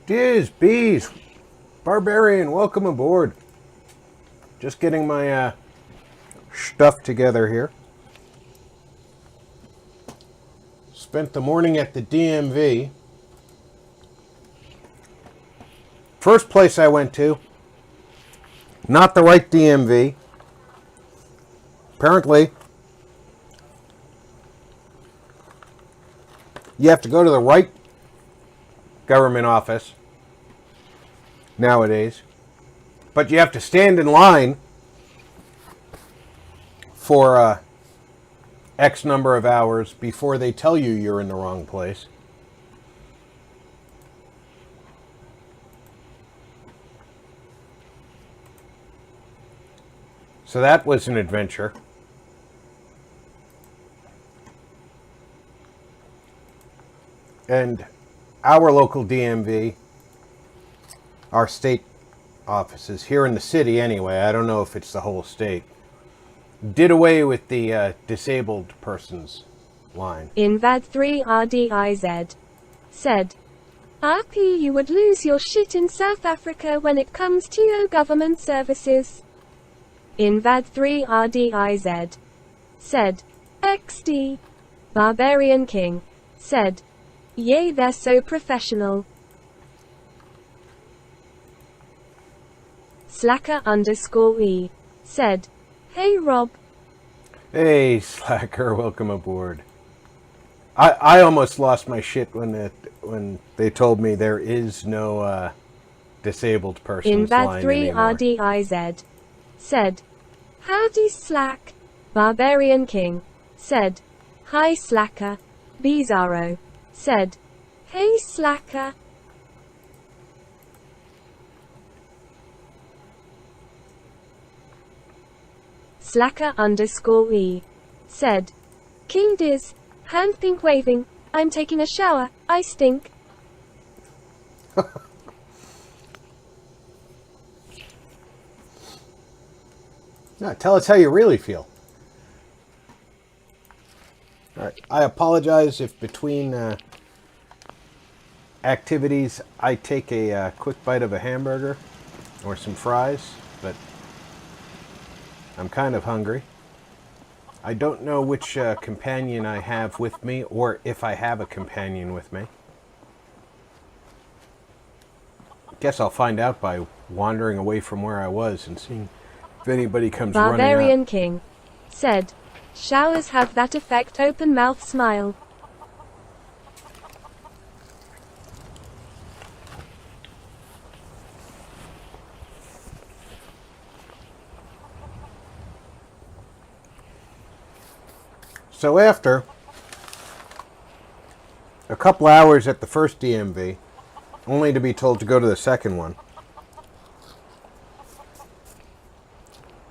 Diz, bees, barbarian, welcome aboard. Just getting my stuff together here. Spent the morning at the DMV. First place I went to, not the right DMV. Apparently, you have to go to the right government office nowadays, but you have to stand in line for X number of hours before they tell you you're in the wrong place. So that was an adventure. And our local DMV, our state offices, here in the city anyway, I don't know if it's the whole state, did away with the disabled persons line. Invad 3 RDIZ said, RP, you would lose your shit in South Africa when it comes to your government services. Invad 3 RDIZ said, XD. Barbarian King said, yay, they're so professional. Slacker_E said, hey Rob. Hey Slacker, welcome aboard. I almost lost my shit when they told me there is no disabled persons line Invad 3 anymore. RDIZ said, howdy Slack. Barbarian King said, hi Slacker. Bizarro said, hey Slacker. Slacker_E said, King Diz, hand pink waving, I'm taking a shower, I stink. No, tell us how you really feel. All right. I apologize if between activities I take a quick bite of a hamburger or some fries, but I'm kind of hungry. I don't know which companion I have with me, or if I have a companion with me. Guess I'll find out by wandering away from where I was and seeing if anybody comes running Barbarian up. King said, showers have that effect, open mouth smile. So after a couple hours at the first DMV, only to be told to go to the second one,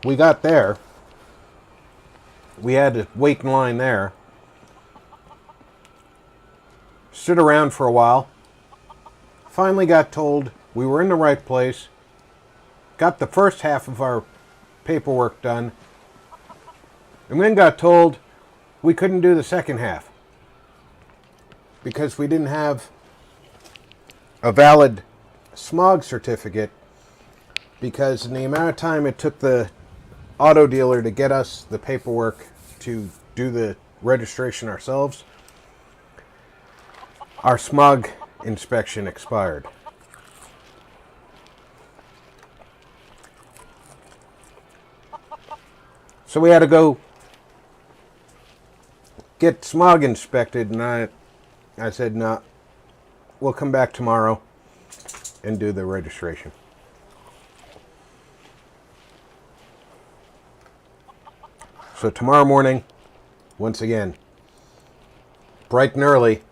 we got there. We had to wait in line there. Stood around for a while. Finally got told we were in the right place. Got the first half of our paperwork done. And then got told we couldn't do the second half because we didn't have a valid smog certificate, because in the amount of time it took the auto dealer to get us the paperwork to do the registration ourselves, our smog inspection expired. So we had to go get smog inspected, and I said, no, we'll come back tomorrow and do the registration. So tomorrow morning, once again, bright and early,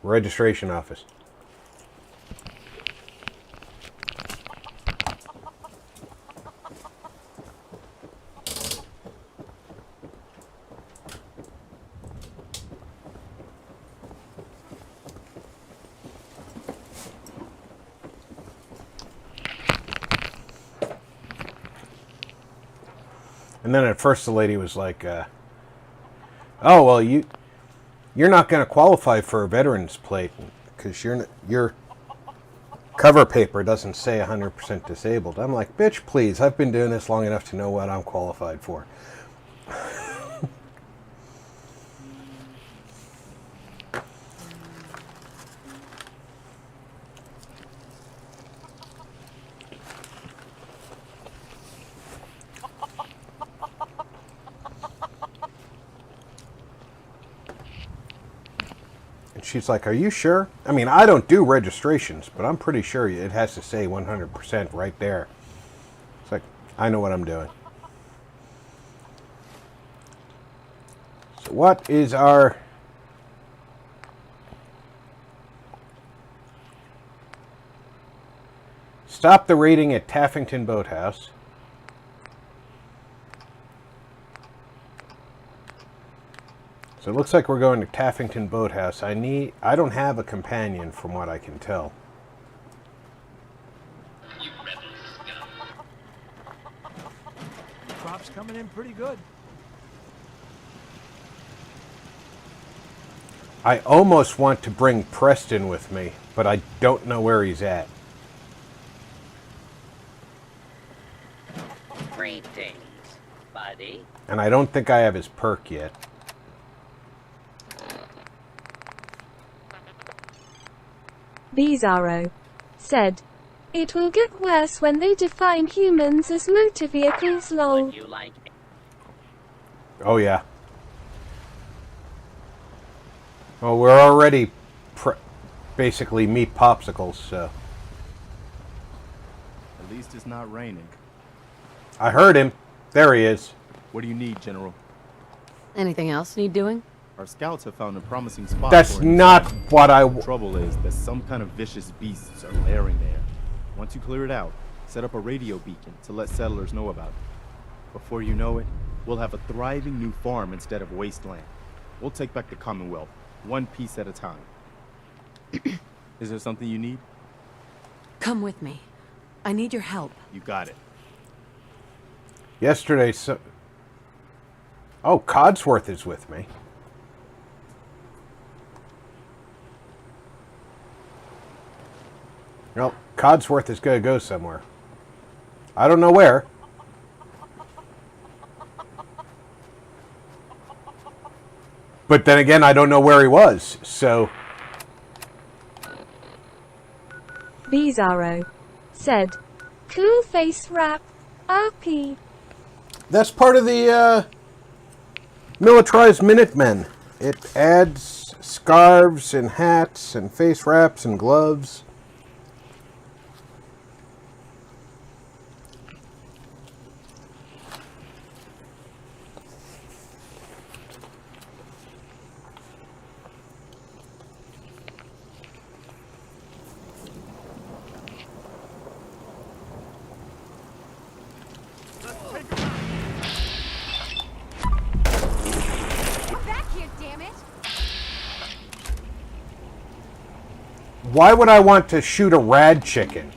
registration office. And then at first the lady was like, oh, well, you're not going to qualify for a veteran's plate because you're cover paper doesn't say 100% disabled. I'm like, bitch, please. I've been doing this long enough to know what I'm qualified for. She's like, are you sure? I mean, I don't do registrations, but I'm pretty sure it has to say 100% right there. It's like, I know what I'm doing. So what is our... Stop the raiding at Taffington Boathouse. So it looks like we're going to Taffington Boathouse. I don't have a companion from what I can tell. Crop's coming in pretty good. I almost want to bring Preston with me, but I don't know where he's at. Greetings, buddy. And I don't think I have his perk yet. Bizarro said, "It will get worse when they define humans as motor vehicles, lol." Would you like Oh yeah. Well, we're already basically meat popsicles, so... At least it's not raining. I heard him. There he is. What do you need, General? Anything else need doing? Our scouts have found a promising spot. That's for an not insurgent. what I... The trouble is that some kind of vicious beasts are lairing there. Once you clear it out, set up a radio beacon to let settlers know about it. Before you know it, we'll have a thriving new farm instead of wasteland. We'll take back the Commonwealth, one piece at a time. Is there something you need? Come with me. I need your help. You got it. Yesterday, so... Oh, Codsworth is with me. Well, Codsworth is going to go somewhere. I don't know where. But then again, I don't know where he was, so... Bizarro said, "Cool face wrap, RP." That's part of the militarized Minutemen. It adds scarves and hats and face wraps and gloves. Why would I want to shoot a rad chicken?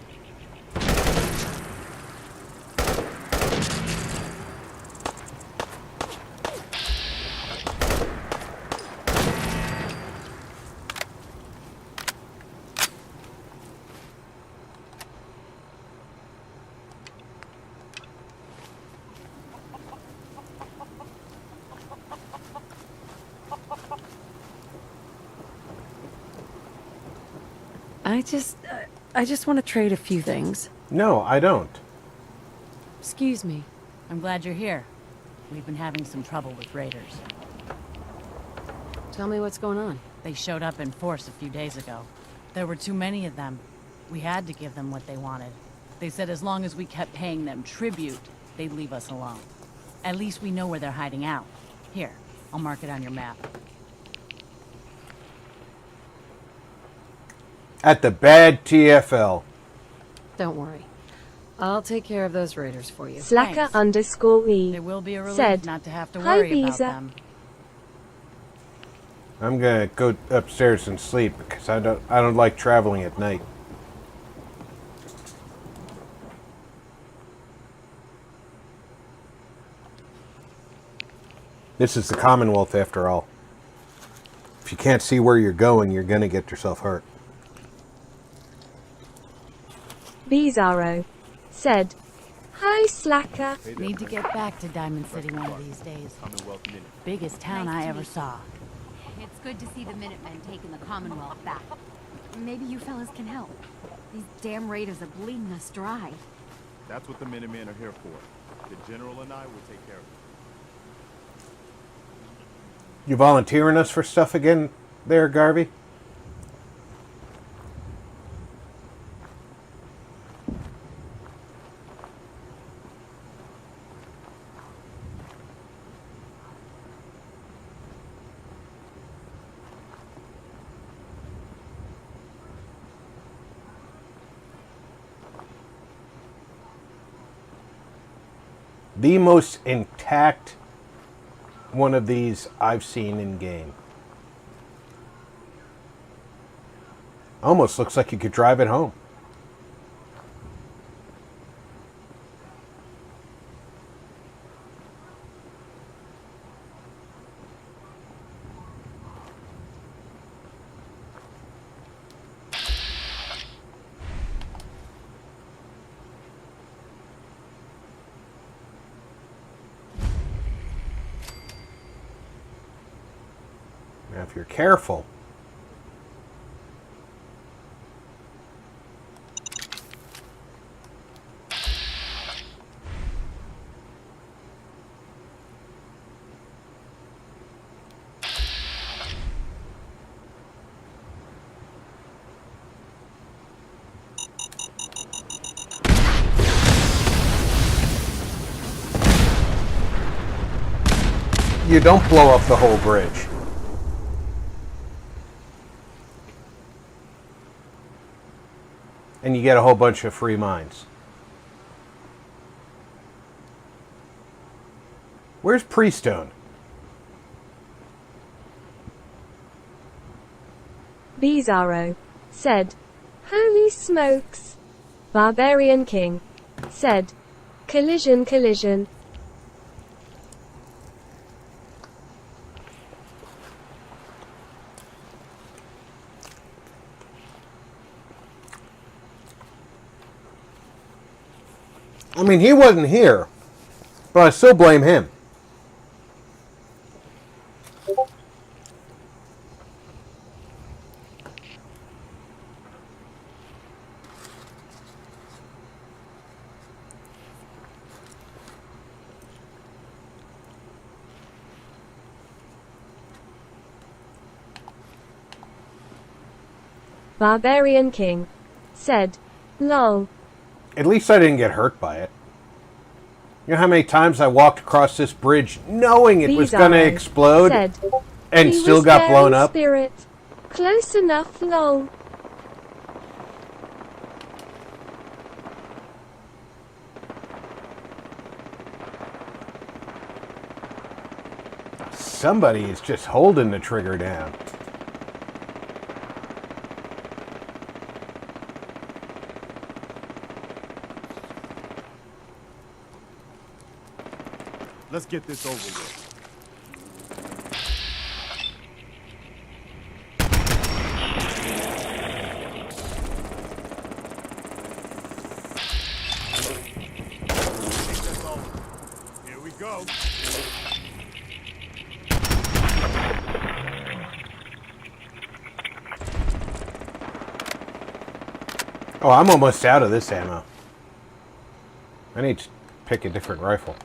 I just want to trade a few things. No, I don't. Excuse me. I'm glad you're here. We've been having some trouble with raiders. Tell me what's going on. They showed up in force a few days ago. There were too many of them. We had to give them what they wanted. They said as long as we kept paying them tribute, they'd leave us alone. At least we know where they're hiding out. Here, I'll mark it on your map. At the bad TFL. Don't worry. I'll take care of those raiders for you. Slacker Thanks. _E It will be a relief said, not to have to "Hi, worry about Visa." them. I'm gonna go upstairs and sleep because I don't like traveling at night. This is the Commonwealth after all. If you can't see where you're going, you're gonna get yourself hurt. Bizarro said, "Hi, slacker." Need to get back to Diamond City one of these days. Commonwealth Minute. Biggest town Nice I to ever meet you. saw. It's good to see the Minutemen taking the Commonwealth back. Maybe you fellas can help. These damn raiders are bleeding us dry. That's what the Minutemen are here for. The General and I will take care of it. You volunteering us for stuff again there, Garvey? The most intact one of these I've seen in game. Almost looks like you could drive it home. Now, if you're careful, you don't blow up the whole bridge. And you get a whole bunch of free mines. Where's Priestone? Bizarro said, "Holy smokes." Barbarian King said, "Collision, collision." I mean, he wasn't here, but I still blame him. Barbarian King said, "Lol." At least I didn't get hurt by it. You know how many times I walked across this bridge knowing it was going to Bizarro explode said, and "He still was got there blown in up? Spirit. Close enough, lol." Somebody is just holding the trigger down. Let's get this over with. Take this over. Here we go. Oh, I'm almost out of this ammo. I need to pick a different rifle.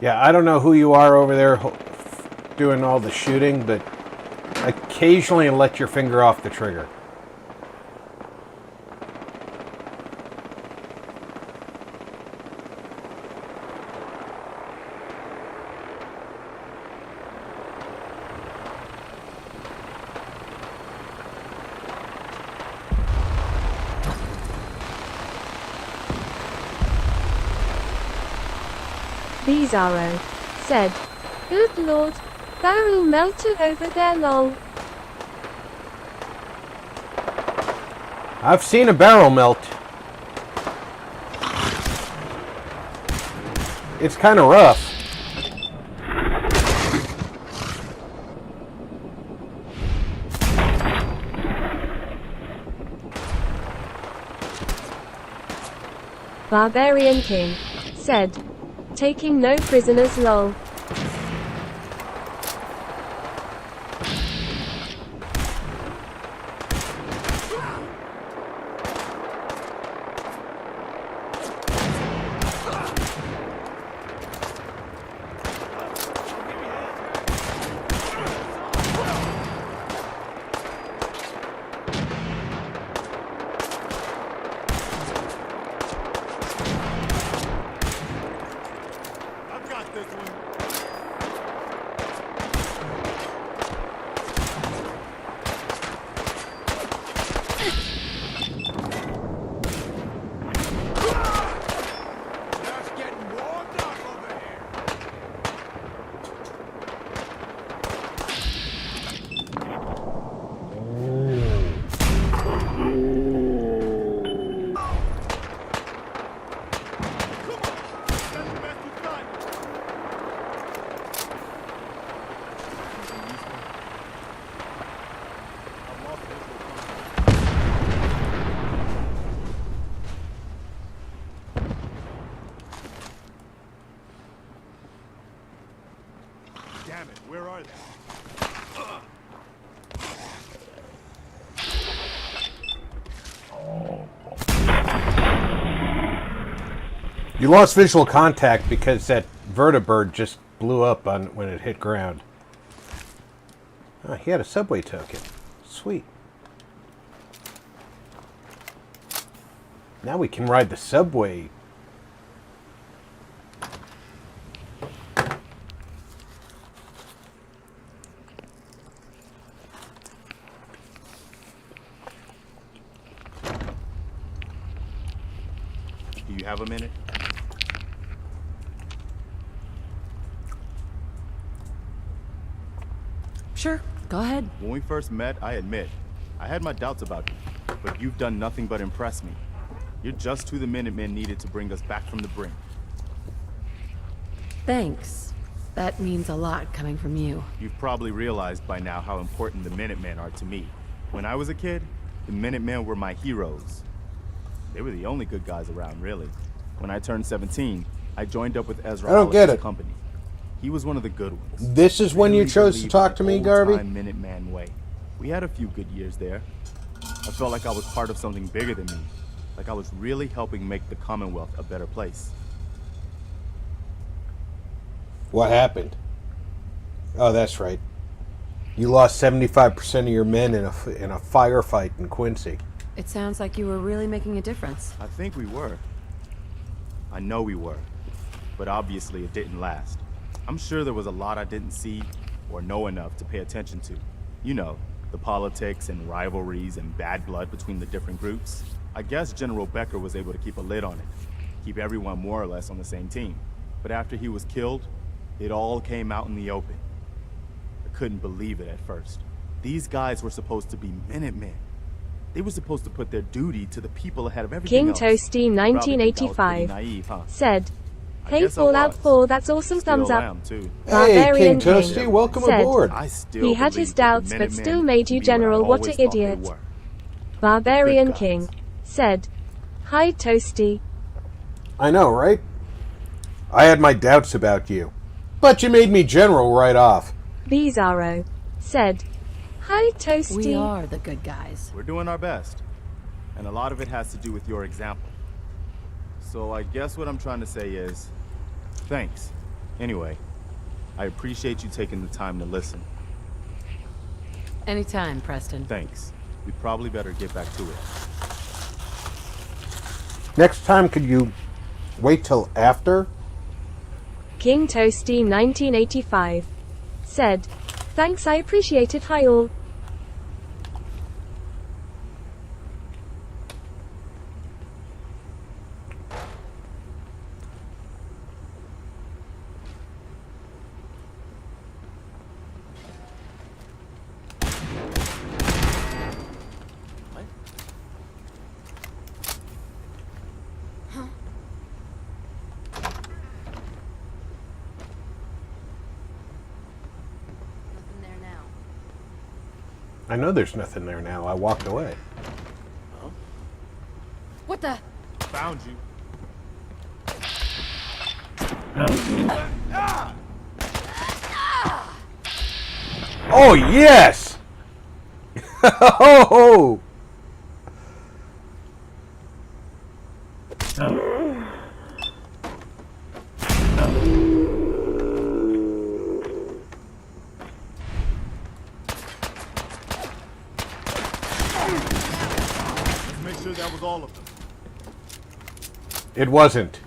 Yeah, I don't know who you are over there doing all the shooting, but occasionally let your finger off the trigger. Bizarro said, "Good lord, Barrel melter over there lol. I've seen a barrel melt. It's kind of rough. Barbarian King said, taking no prisoners lol. I've got this one. Just getting warmed up over here. That's the best we've got. I've lost visual contact. Damn it, where are they? You lost visual contact because that vertibird just blew up on when it hit ground. Oh, he had a subway token. Sweet. Now we can ride the subway. Do you have a minute? Sure, go ahead. When we first met, I admit, I had my doubts about you, but you've done nothing but impress me. You're just who the Minutemen needed to bring us back from the brink. Thanks. That means a lot coming from you. You've probably realized by now how important the Minutemen are to me. When I was a kid, the Minutemen were my heroes. They were the only good guys around, really. When I turned 17, I joined up with Ezra I don't get Hollis's it. company. He was one of the good ones. This is when you Really chose to believed talk in to the me, Garvey? old-time Minuteman way. We had a few good years there. I felt like I was part of something bigger than me. Like I was really helping make the Commonwealth a better place. What happened? Oh, that's right. You lost 75% of your men in a firefight in Quincy. It sounds like you were really making a difference. I think we were. I know we were. But obviously it didn't last. I'm sure there was a lot I didn't see or know enough to pay attention to. You know, the politics and rivalries and bad blood between the different groups. I guess General Becker was able to keep a lid on it, keep everyone more or less on the same team. But after he was killed, it all came out in the open. I couldn't believe it at first. These guys were supposed to be Minutemen. They were supposed to put their duty to the people ahead of everything King else. Toasty You probably think I was pretty 1985 naive, huh? said, I "Hey guess I Fallout was. 4, that's awesome, Still thumbs up." am, too. Hey, Barbarian King King Toasty, welcome said, aboard. I still He had his believe that the doubts, but Minutemen still made could you be what I general. What always a thought they idiot. were. Barbarian Good King guys. said, "Hi Toasty." I know, right? I had my doubts about you. But you made me general right off. Bizarro said, "Hi Toasty." We are the good guys. We're doing our best. And a lot of it has to do with your example. So I guess what I'm trying to say is, thanks. Anyway, I appreciate you taking the time to listen. Anytime, Preston. Thanks. We probably better get back to it. Next time, could you wait till after? King Toasty 1985 said, "Thanks, I appreciate it. Hi all." I know there's nothing there now. I walked away. What the? Found you. Oh, yes! Oh! Let's make sure that was all of them. It wasn't.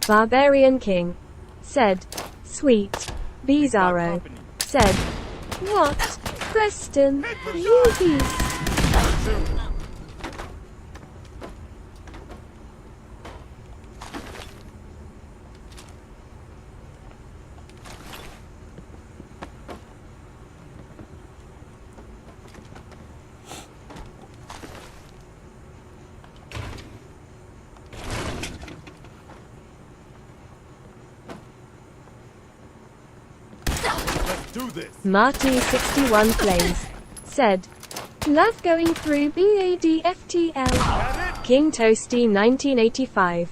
Barbarian King said, "Sweet." Bizarro said, "What? Preston, you beast." Let's do this. Marty61 Plays said, "Love going through BADFTL." King Toasty 1985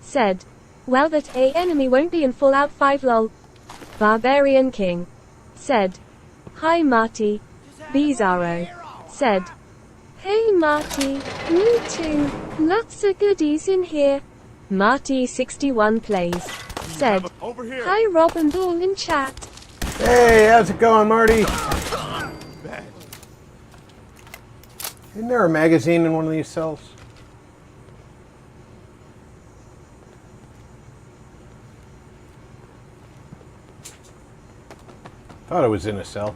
said, "Well, that a enemy won't be in Fallout 5 lol." Barbarian King said, "Hi Marty." Bizarro said, "Hey Marty, me too, lots of goodies in here." Marty61 Plays said, Over here. "Hi Rob and all in chat." Hey, how's it going, Marty? Bad. Isn't there a magazine in one of these cells? Thought it was in a cell.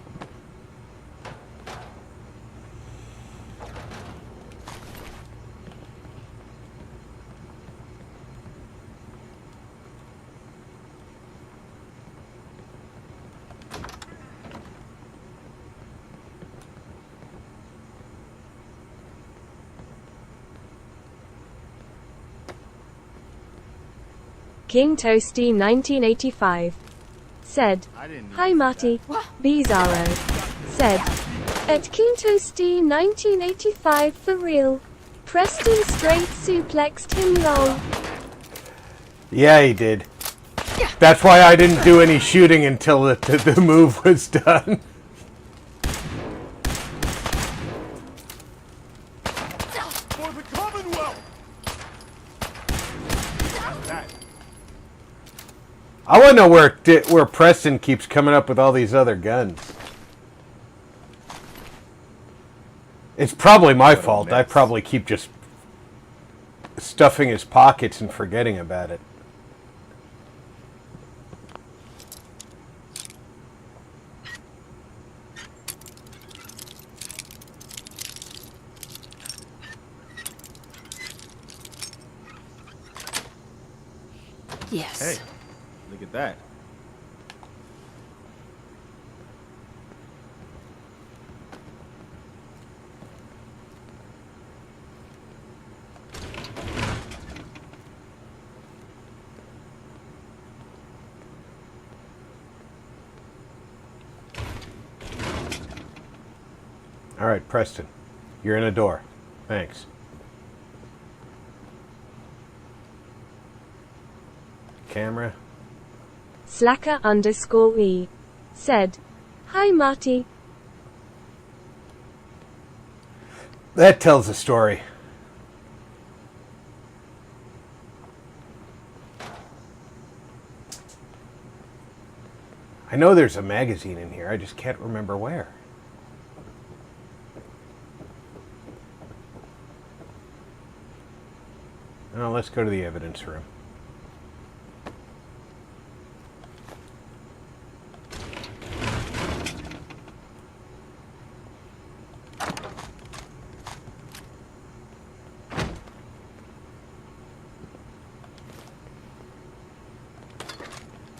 King Toasty 1985 said, I didn't "Hi Marty." Bizarro said, "At King Toasty 1985 for real. Preston straight suplexed him lol." Yeah, he did. That's why I didn't do any shooting until the move was done. For the Commonwealth. That. I want to know where Preston keeps coming up with all these other guns. It's probably my fault. I mess. probably keep just stuffing his pockets and forgetting about it. Yes. Hey, look at that. All right, Preston, you're in a door. Thanks. Camera. Slacker_E said, "Hi Marty." That tells a story. I know there's a magazine in here. I just can't remember where. Oh, let's go to the evidence room.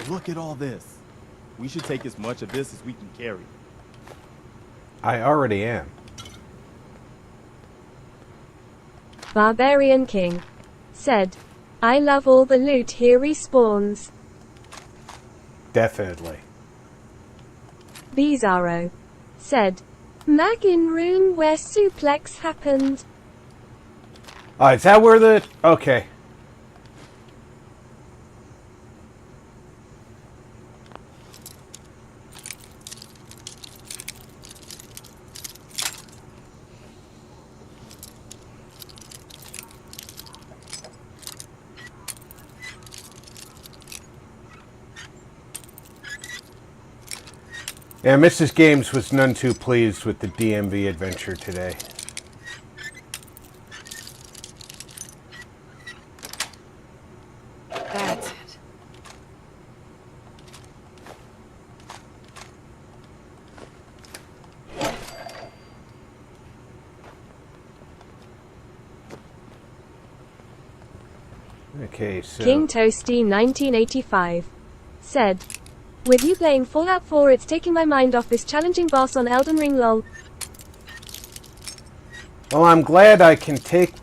Look at all this. We should take as much of this as we can carry. I already am. Barbarian King said, "I love all the loot here respawns." Definitely. Bizarro said, "Mag in room where suplex happened." Oh, is that where the... Okay. Yeah, Mrs. Games was none too pleased with the DMV adventure today. That's it. Okay, so... King Toasty 1985 said, "With you playing Fallout 4, it's taking my mind off this challenging boss on Elden Ring lol." Well, I'm glad I can take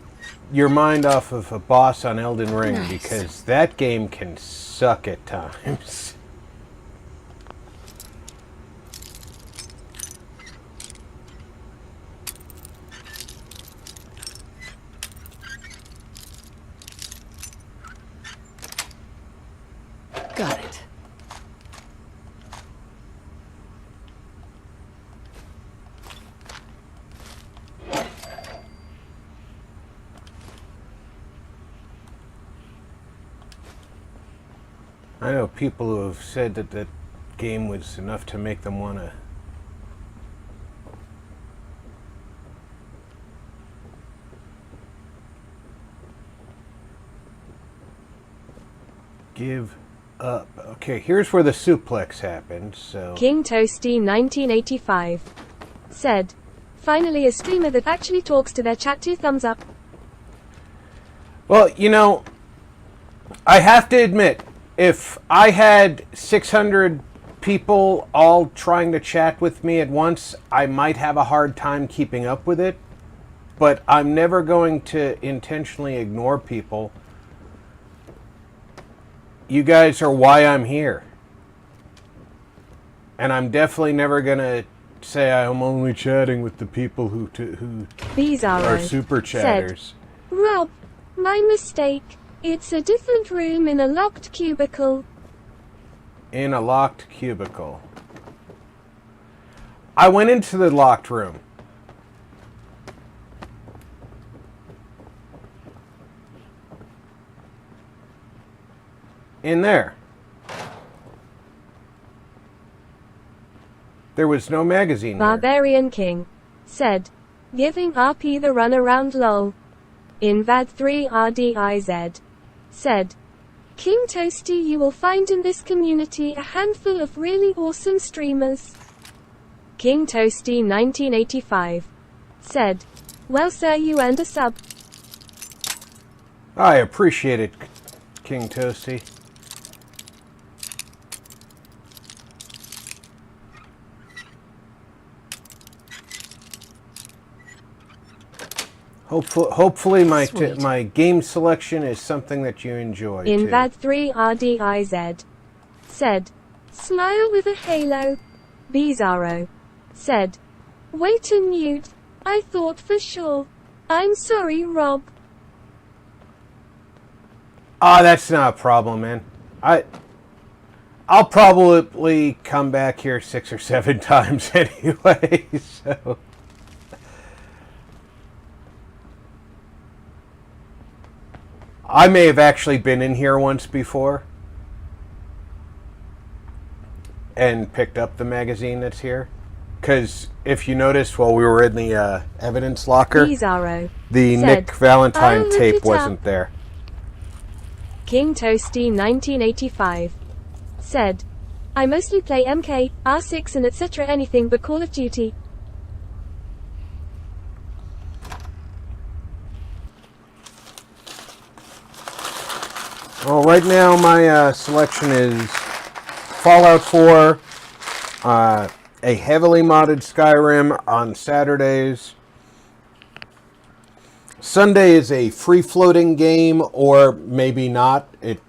your mind off of a boss on Elden Ring, Nice. because that game can suck at times. Got it. I know people who have said that that game was enough to make them want to give up. Okay, here's where the suplex happened, so... King Toasty 1985 said, "Finally a streamer that actually talks to their chat. 2 thumbs up." Well, you know, I have to admit, if I had 600 people all trying to chat with me at once, I might have a hard time keeping up with it. But I'm never going to intentionally ignore people. You guys are why I'm here. And I'm definitely never going to say I'm only chatting with the people who Bizarro are super chatters. said, "Rob, my mistake. It's a different room in a locked cubicle." In a locked cubicle. I went into the locked room. In there. There was no magazine here. Barbarian King said, "Giving RP the runaround lol." Invad 3 RDIZ said, "King Toasty, you will find in this community a handful of really awesome streamers." King Toasty 1985 said, "Well sir, you earned a sub." I appreciate it, King Toasty. Hopefully my game selection is something that you enjoy, too. Invad 3 RDIZ said, "Smile with a halo." Bizarro said, "Way to mute. I thought for sure. I'm sorry, Rob." Ah, that's not a problem, man. I'll probably come back here 6 or 7 times anyway, so... I may have actually been in here once before and picked up the magazine that's here. Because if you noticed while we were in the evidence locker, Bizarro the said, Nick Valentine "I'll look tape it wasn't up." there. King Toasty 1985 said, "I mostly play MK, R6 and etc. anything but Call of Duty." Well, right now my selection is Fallout 4, a heavily modded Skyrim on Saturdays. Sunday is a free-floating game, or maybe not. It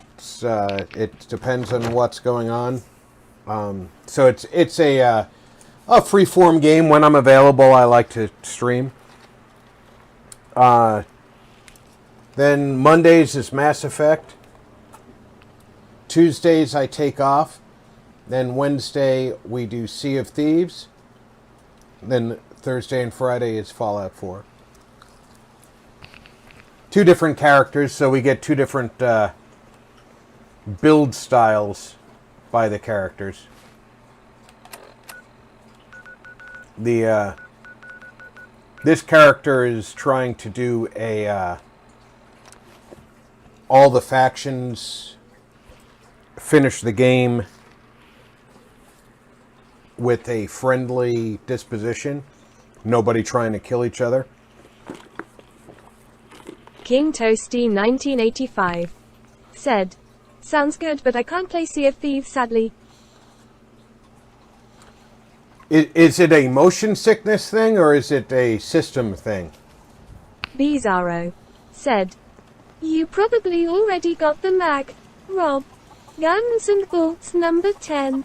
depends on what's going on. So it's a a freeform game. When I'm available, I like to stream. Then Mondays is Mass Effect. Tuesdays I take off. Then Wednesday we do Sea of Thieves. Then Thursday and Friday is Fallout 4. 2 different characters, so we get 2 different build styles by the characters. This character is trying to do a all the factions finish the game with a friendly disposition. Nobody trying to kill each other. King Toasty 1985 said, "Sounds good, but I can't play Sea of Thieves, sadly." Is it a motion sickness thing or is it a system thing? Bizarro said, "You probably already got the mag, Rob. Guns and Bolts number 10.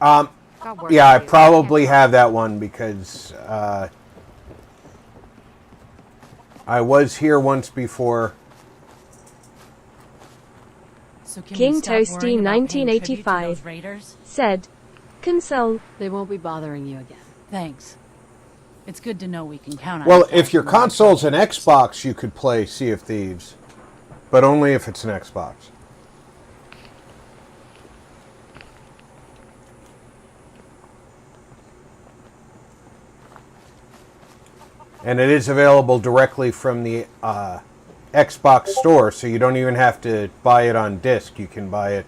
Yeah, I probably have that one because I was here once before. So can King we stop Toasty worrying about paying tribute to 1985 those raiders? said, "Console." They won't be bothering you again. Thanks. It's good to know we can count on Well, you if your guys when we're in console's an trouble. Xbox, you could play Sea of Thieves. But only if it's an Xbox. And it is available directly from the Xbox store, so you don't even have to buy it on disc. You can buy it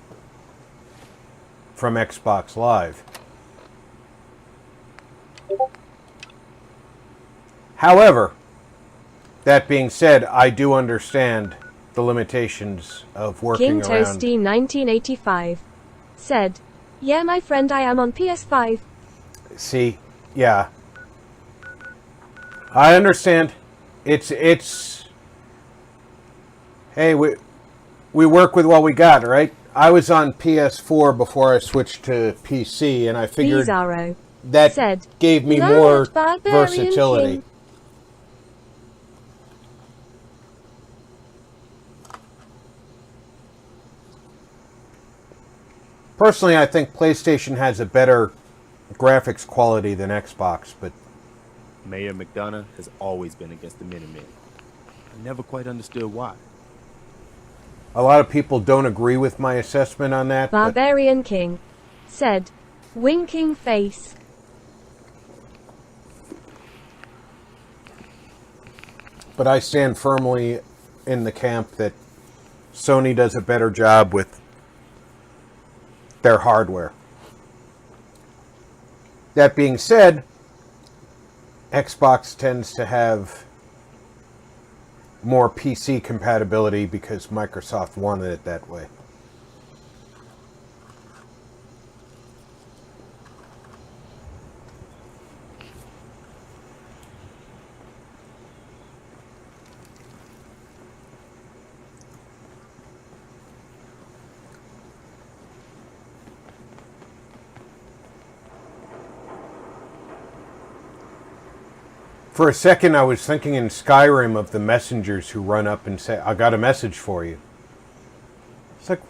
from Xbox Live. However, that being said, I do understand the limitations of working King around. Toasty 1985 said, "Yeah, my friend, I am on PS5. See, yeah, I understand. It's. Hey, we work with what we got, right? I was on PS4 before I switched to PC, and I figured Bizarro that said, gave me "Lord more Barbarian versatility. King." Personally, I think PlayStation has a better graphics quality than Xbox, but Mayor McDonough has always been against the Minutemen. I never quite understood why. a lot of people don't agree with my assessment on that. But Barbarian King said, "Winking face." But I stand firmly in the camp that Sony does a better job with their hardware. That being said, Xbox tends to have more PC compatibility because Microsoft wanted it that way. For a second, I was thinking in Skyrim of the messengers who run up and say, "I got a message for you." It's like,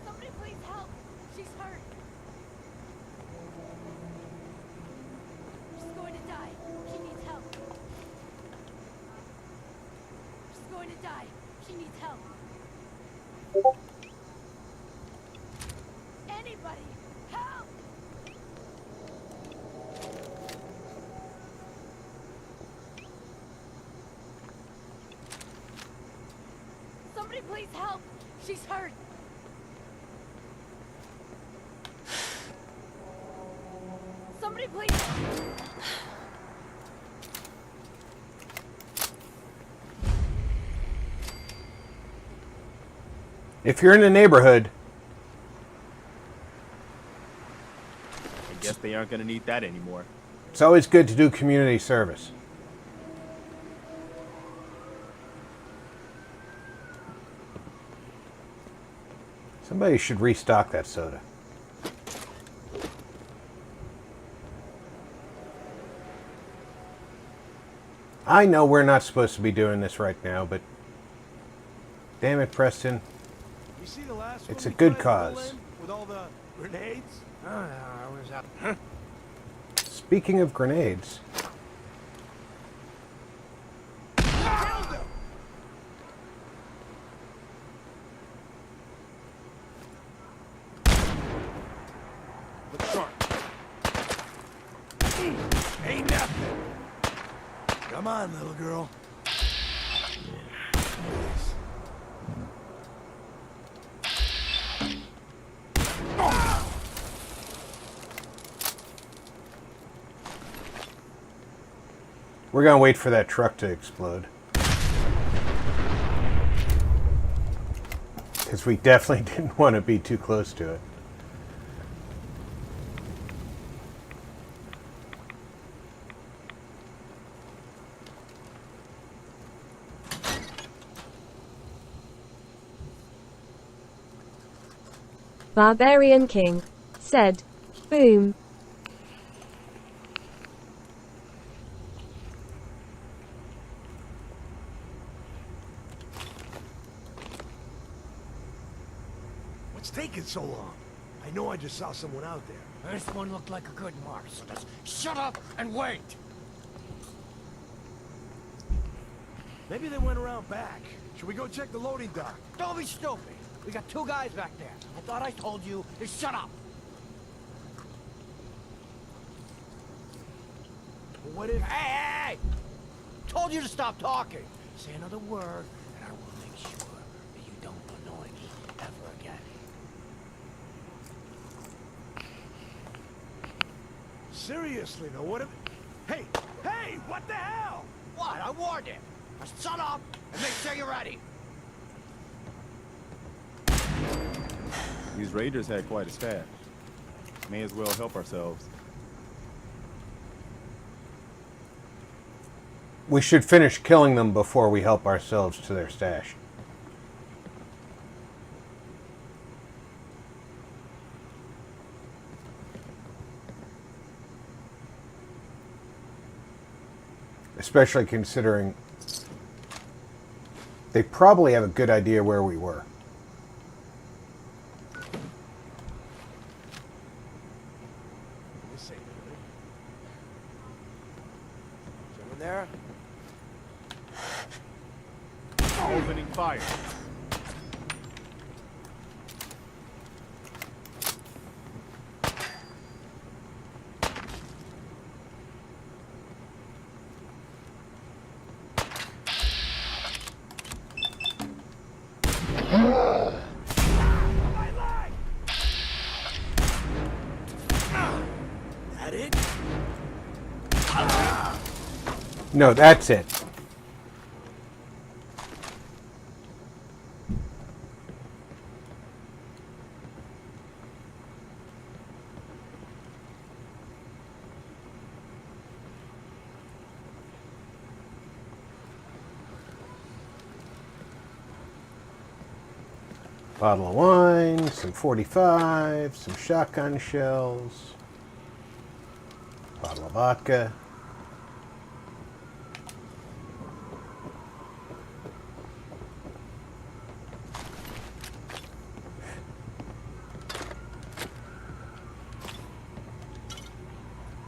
Somebody please help. She's hurt. She's going to die. She needs help. She's going to die. She needs help. Anybody, help! Somebody please help. She's hurt. Somebody please. if you're in the neighborhood, I guess they aren't going to need that anymore. it's always good to do community service. Somebody should restock that soda. I know we're not supposed to be doing this right now, but damn it, Preston. You see the last It's one a we good tried to cause. pull in with all the grenades? Oh, no, I was out. Speaking of grenades, Killed him! Look sharp. Ain't nothing. Come on, little girl. we're gonna wait for that truck to explode. Because we definitely didn't want to be too close to it. Barbarian King said, boom. What's taking so long? I know I just saw someone out there. This one looked like a good mark, so just shut up and wait. Maybe they went around back. Should we go check the loading dock? Don't be stupid. We got two guys back there. I thought I told you to shut up. Well, what if... Hey! Told you to stop talking. Say another word, and I will make sure that you don't annoy me ever again. Seriously, though, what if... Hey! Hey! What the hell? What? I warned him. Now shut up and make sure you're ready. These raiders had quite a stash. May as well help ourselves. We should finish killing them before we help ourselves to their stash. Especially considering they probably have a good idea where we were. This ain't good. Someone there? Opening fire. That it? No, that's it. Bottle of wine, some 45, some shotgun shells, bottle of vodka.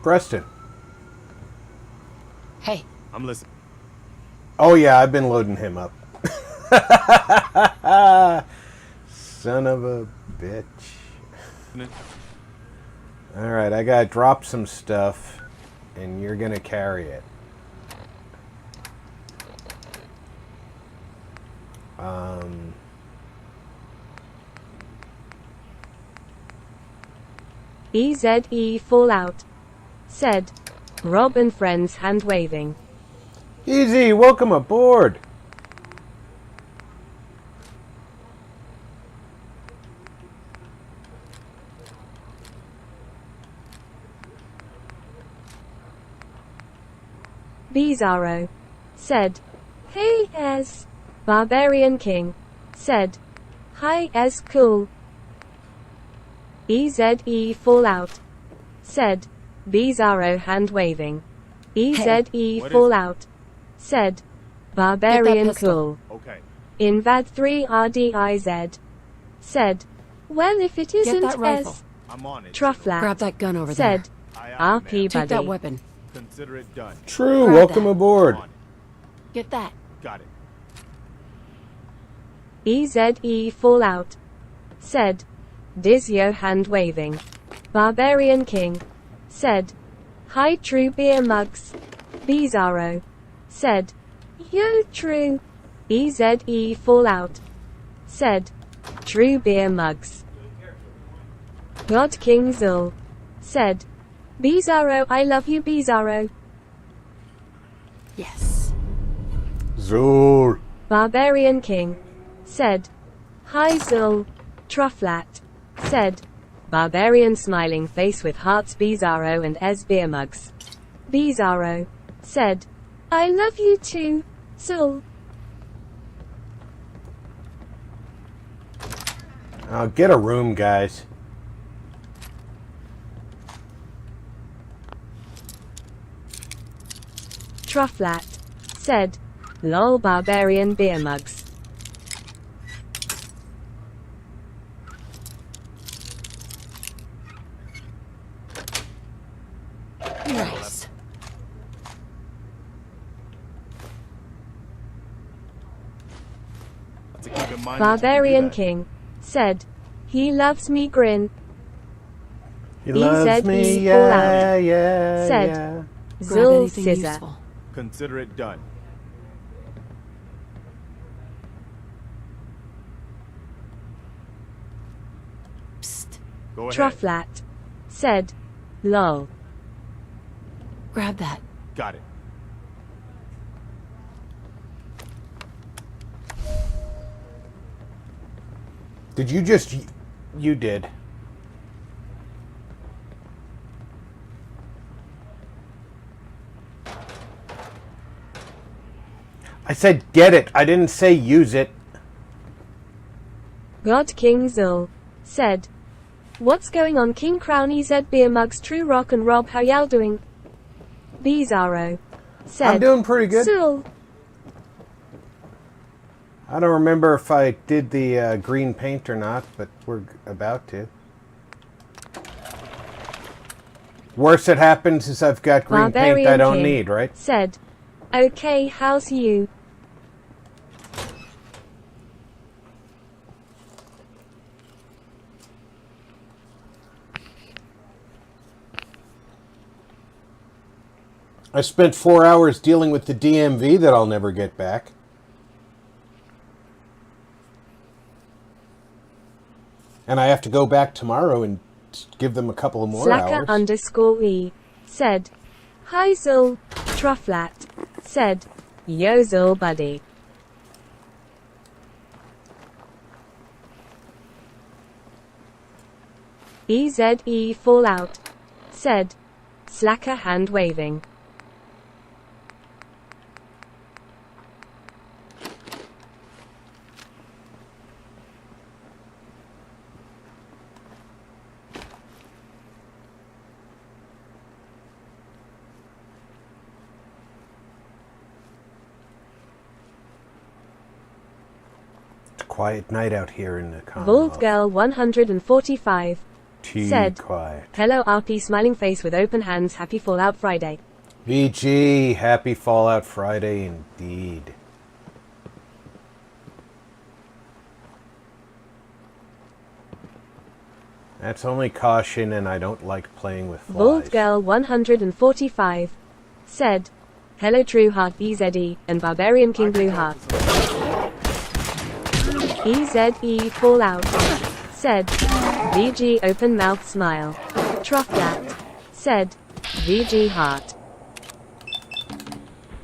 Preston. Hey, I'm listening. Oh yeah, I've been loading him up. Son of a bitch. Alright, I gotta drop some stuff, and you're gonna carry it. EZE Fallout said, Rob and friends hand waving. Easy, welcome aboard. Bizarro said, Hey Ez. Barbarian King said, Hi Ez cool. EZE Fallout said, Bizarro hand waving. EZE What is- Fallout said, Barbarian pistol. cool. Okay. Invad 3 RDIZ, said, well if it isn't that rifle. S. I'm on it. Trufflat, Grab that gun over said, Aye, aye, RP ma'am. Take that buddy. weapon. Consider it done. True, Grab welcome that. aboard. On it. Get that. Got it. EZE Fallout, said, Dizio hand waving. Barbarian King, said, hi true beer mugs. Bizarro, said, yo true. EZE Fallout, said, true beer mugs. God King Zul, said, Bizarro I love you Bizarro. Yes. Zul. Barbarian King, said, hi Zul. Trufflat, said, Barbarian smiling face with hearts Bizarro and Ez beer mugs. Bizarro, said, I love you too, Zul. Oh, get a room, guys. Trufflat, said, lol Barbarian beer mugs. Nice. To keep in mind Barbarian that you King, said, he loves me grin. He loves me, EZE yeah, Fallout, yeah, said, yeah. Grab Zul anything Scissor. useful. do that. Consider it done. Psst. Go ahead. Trufflat, said, lol. Grab that. Got it. Did you just... You did. I said get it. I didn't say use it. God King Zul, said, what's going on King Crown EZ beer mugs True Rock and Rob how y'all doing? Bizarro, said, I'm doing pretty good. Zul. I don't remember if I did the green paint or not, but we're about to. Worst that happens is I've got green paint I don't King, need, right? said, okay how's you? I spent 4 hours dealing with the DMV that I'll never get back. And I have to go back tomorrow and give them a couple of more Slacker hours. underscore E, said, hi Zul. Trufflat, said, yo Zul buddy. EZE Fallout, said, slacker hand waving. It's a quiet night out here in the Commonwealth. Vault 145, Too said, quiet. hello RP smiling face with open hands happy Fallout Friday. VG, happy Fallout Friday indeed. That's only caution, and I don't like playing with flies. Vault 145, said, hello True Heart EZE, and Barbarian King Blue Heart. EZE Fallout, said, VG open mouth smile. Trufflat, said, VG Heart.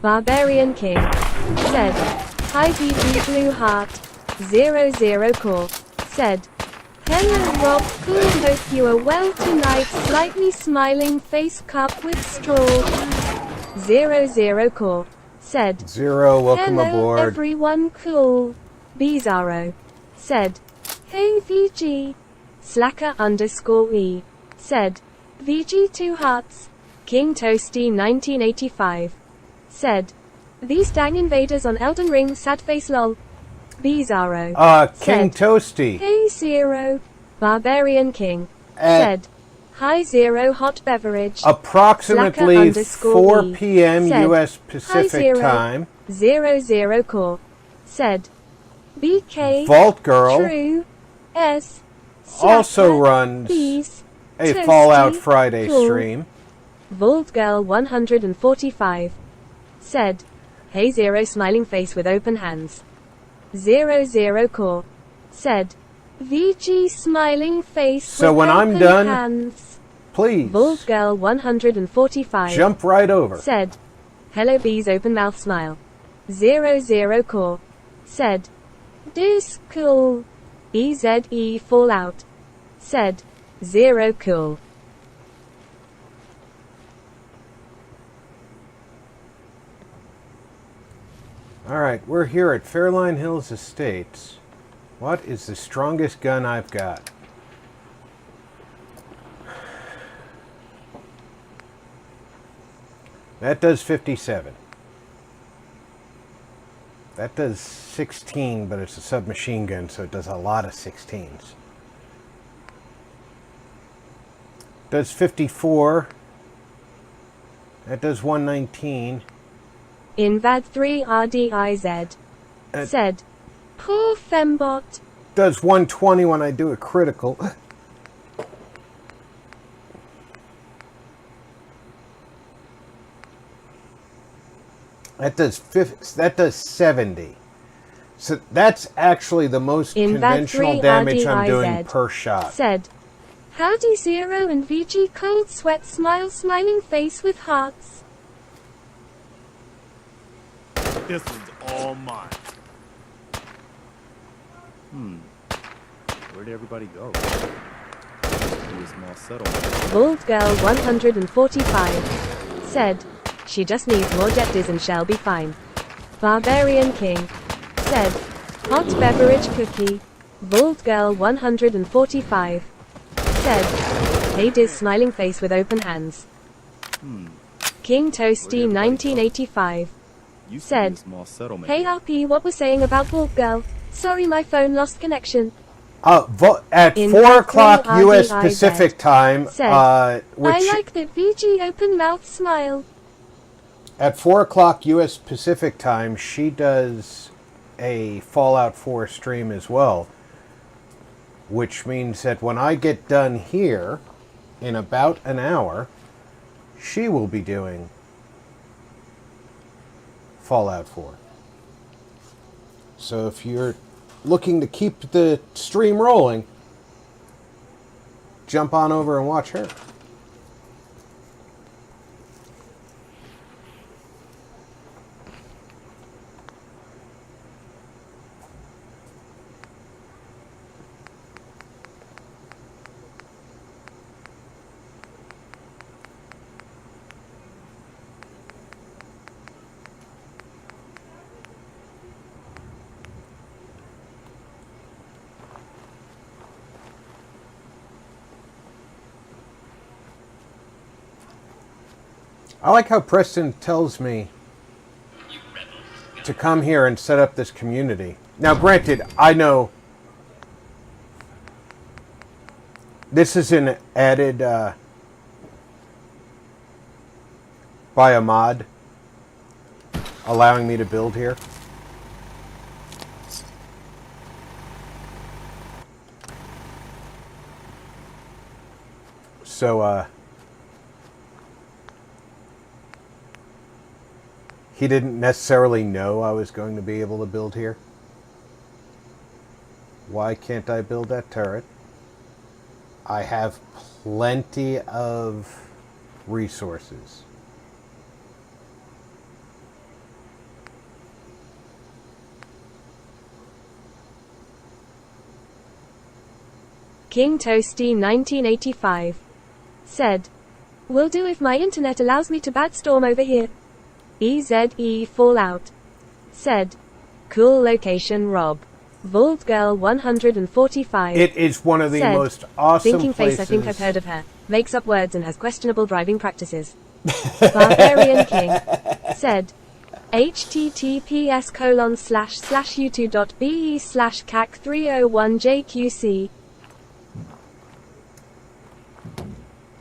Barbarian King, said, hi VG Blue Heart. 00 Core, said, hello Rob, cool hope you are well tonight, slightly smiling face cup with straw. 00 Core, said, Zero, welcome hello aboard. everyone cool. Bizarro, said, hey VG. Slacker underscore E, said, VG 2 hearts. King Toasty 1985, said, These dang invaders on Elden Ring, sad face lol. Bizarro. King said, Toasty. Hey Zero. Barbarian King. At said, Hi Zero hot beverage. approximately Slacker 4 _E p.m. said, U.S. Hi Pacific Zero. time. 00 core. Said, BK. Vault Girl True. S. also Slacker, runs Please. a Toasty, Fallout Friday cool. stream. Vault Girl 145. Said, Hey Zero smiling face with open hands. 00 core. Said, VG smiling face So with when I'm open done, hands. Please Vault Girl 145. jump right over. Said, Hello Bees open mouth smile. 00 core. Said, This cool. EZE Fallout. Said, 0 cool. Alright, we're here at Fairline Hills Estates. What is the strongest gun I've got? That does 57. That does 16, but it's a submachine gun, so it does a lot of 16s. Does 54. That does 119. Invad 3 RDIZ. Said, Poor Fembot. Does 120 when I do a critical. That does 70. So that's actually the most Invad conventional 3 damage I'm doing RDIZ per shot. Said, Howdy Zero and VG cold sweat smile smiling face with hearts. This one's all mine. Where did everybody go? To a small settlement. Bald Girl 145. Said, She just needs more jetties and she'll be fine. Barbarian King. Said, Hot beverage cookie. Bald Girl 145. Said, Hey Diz smiling face with open hands. King Toasty 1985. Said, Hey RP, what was saying about Bald Girl? Sorry my phone lost connection. At In 4 o'clock Vault U.S. RDIZ Pacific time, said, which I like that VG open mouth smile. at 4 o'clock U.S. Pacific time, she does a Fallout 4 stream as well. Which means that when I get done here, in about an hour, she will be doing Fallout 4. So if you're looking to keep the stream rolling, jump on over and watch her. I like how Preston tells me to come here and set up this community. Now, granted, I know this is an added by a mod allowing me to build here. So, he didn't necessarily know I was going to be able to build here. Why can't I build that turret? I have plenty of resources. King Toasty 1985. Said, Will do if my internet allows me to bat storm over here. EZE Fallout. Said, Cool location Rob. Vault Girl 145. It is one of the said, most awesome Thinking places. face I think I've heard of her. Makes up words and has questionable driving practices. Barbarian King. Said, https://u2.be/cac301jqc.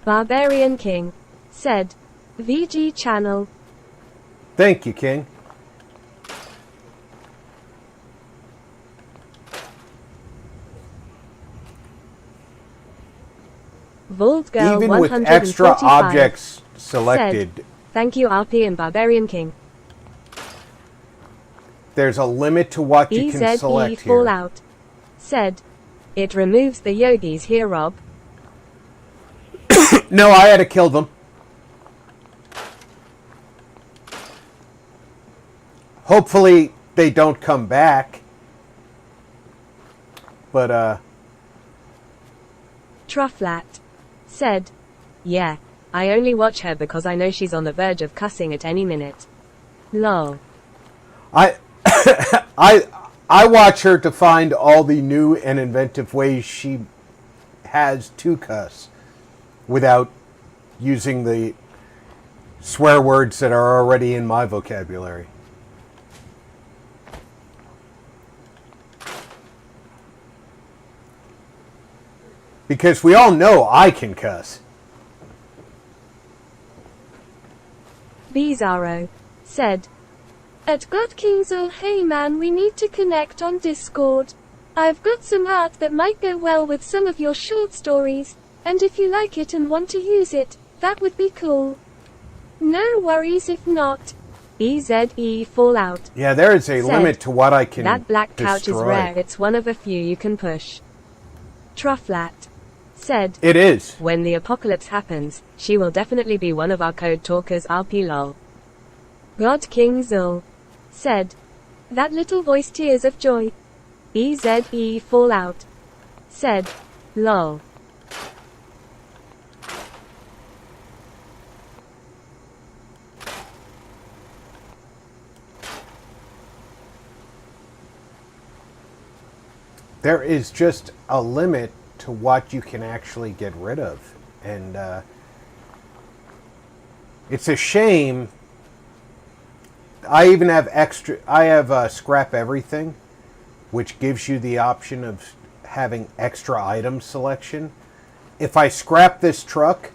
Barbarian King said, VG channel. Thank you, King. Voldgirl Even with 145 extra objects selected, said, thank you RP and Barbarian King. there's a limit to what you can select here. Fallout said, it removes the yogis here, Rob. No, I had to kill them. Hopefully they don't come back. But, Trufflat said, yeah, I only watch her because I know she's on the verge of cussing at any minute. Lol. I watch her to find all the new and inventive ways she has to cuss without using the swear words that are already in my vocabulary. Because we all know I can cuss. Bizarro said, at God Kingsel, hey man, we need to connect on Discord. I've got some art that might go well with some of your short stories, and if you like it and want to use it, that would be cool. No worries if not. EZE Fallout. Yeah, there is a limit to what I can That black couch destroy. is rare, it's one of a few you can push. Trufflat said, It is. when the apocalypse happens, she will definitely be one of our code talkers RP lol. God King Zul said, that little voice tears of joy. EZE Fallout said, lol. There is just a limit to what you can actually get rid of. And it's a shame. I even have scrap everything, which gives you the option of having extra item selection. If I scrap this truck,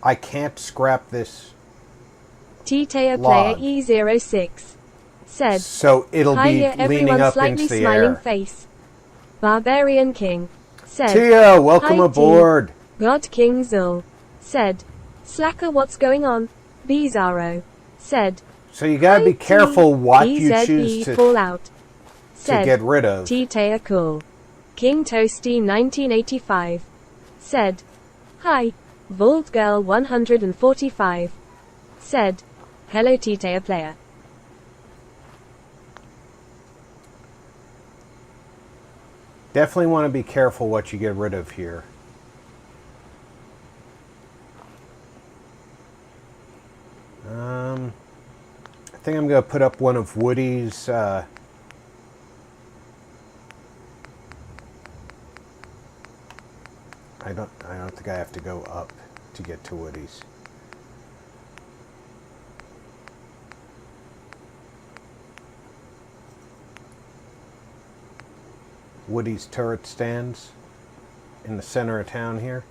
I can't scrap this T-Tayer log. Player E06 said, So it'll be Hiya, leaning everyone, up slightly into the smiling air. face. Barbarian King said, Tia, welcome Hi, aboard. T. God King Zul said, Slacker, what's going on? Bizarro said, So you gotta be careful what you EZE choose to Fallout said, get rid of. T-Tayer Cool. King Toasty 1985 said, Hi, Vault Girl 145 said, hello T-Tayer Player. Definitely want to be careful what you get rid of here. I think I'm going to put up one of Woody's I don't think I have to go up to get to Woody's. Woody's turret stands in the center of town here.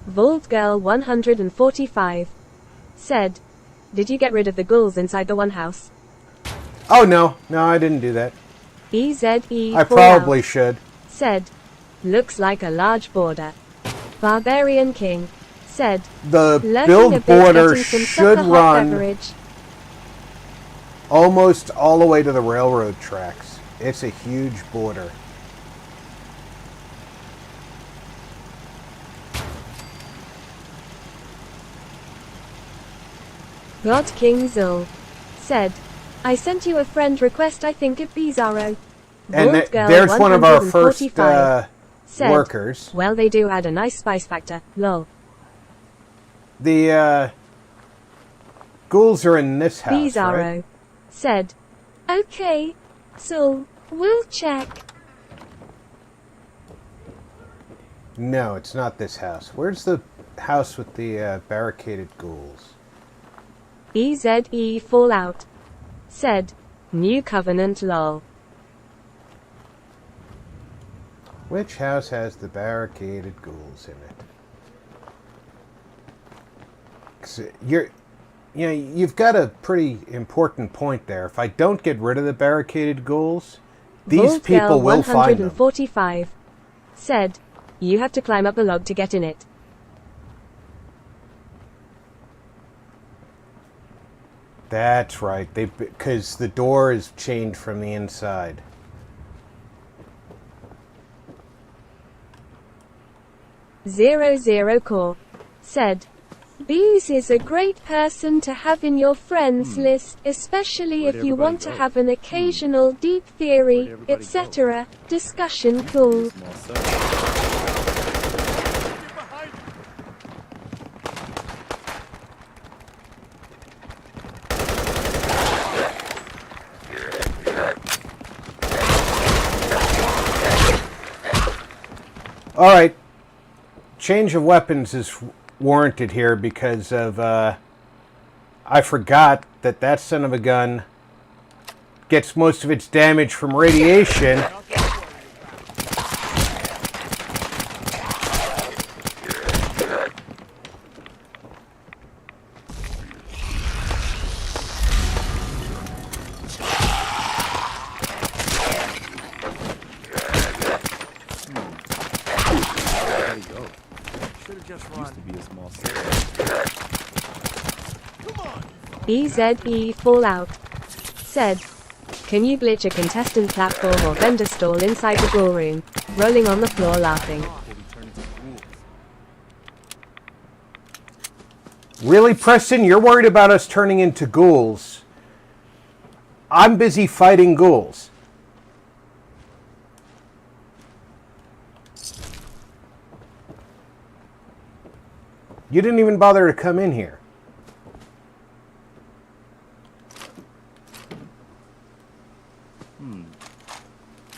Vault Girl 145 said, did you get rid of the ghouls inside the one house? Oh no, I didn't do that. EZE I probably should. said, looks like a large border. Barbarian King said, The lurking a build bit, border getting some should sucker hot run beverage. almost all the way to the railroad tracks. It's a huge border. God King Zul said, I sent you a friend request, I think it Bizarro. And Vault Girl there's one of our first 145 said, workers. well, they do add a nice spice factor, lol. The ghouls are in this house, Bizarro right? said, Okay. So, we'll check. No, it's not this house. Where's the house with the barricaded ghouls? EZE Fallout. Said. New Covenant lol. Which house has the barricaded ghouls in it? 'Cause you've got a pretty important point there. If I don't get rid of the barricaded ghouls, these people will find them. 145. Said. You have to climb up the log to get in it. That's right. Because the door is chained from the inside. Zero Core. Said. Bees is a great person to have in your friends list, especially if you want to have an occasional deep theory, etc. discussion. Cool. Alright. Change of weapons is warranted here because of, I forgot that son of a gun gets most of its damage from radiation. EZE Fallout. Said. Can you glitch a contestant platform or vendor stall inside the ballroom? Rolling on the floor laughing. Really, Preston? You're worried about us turning into ghouls. I'm busy fighting ghouls. You didn't even bother to come in here.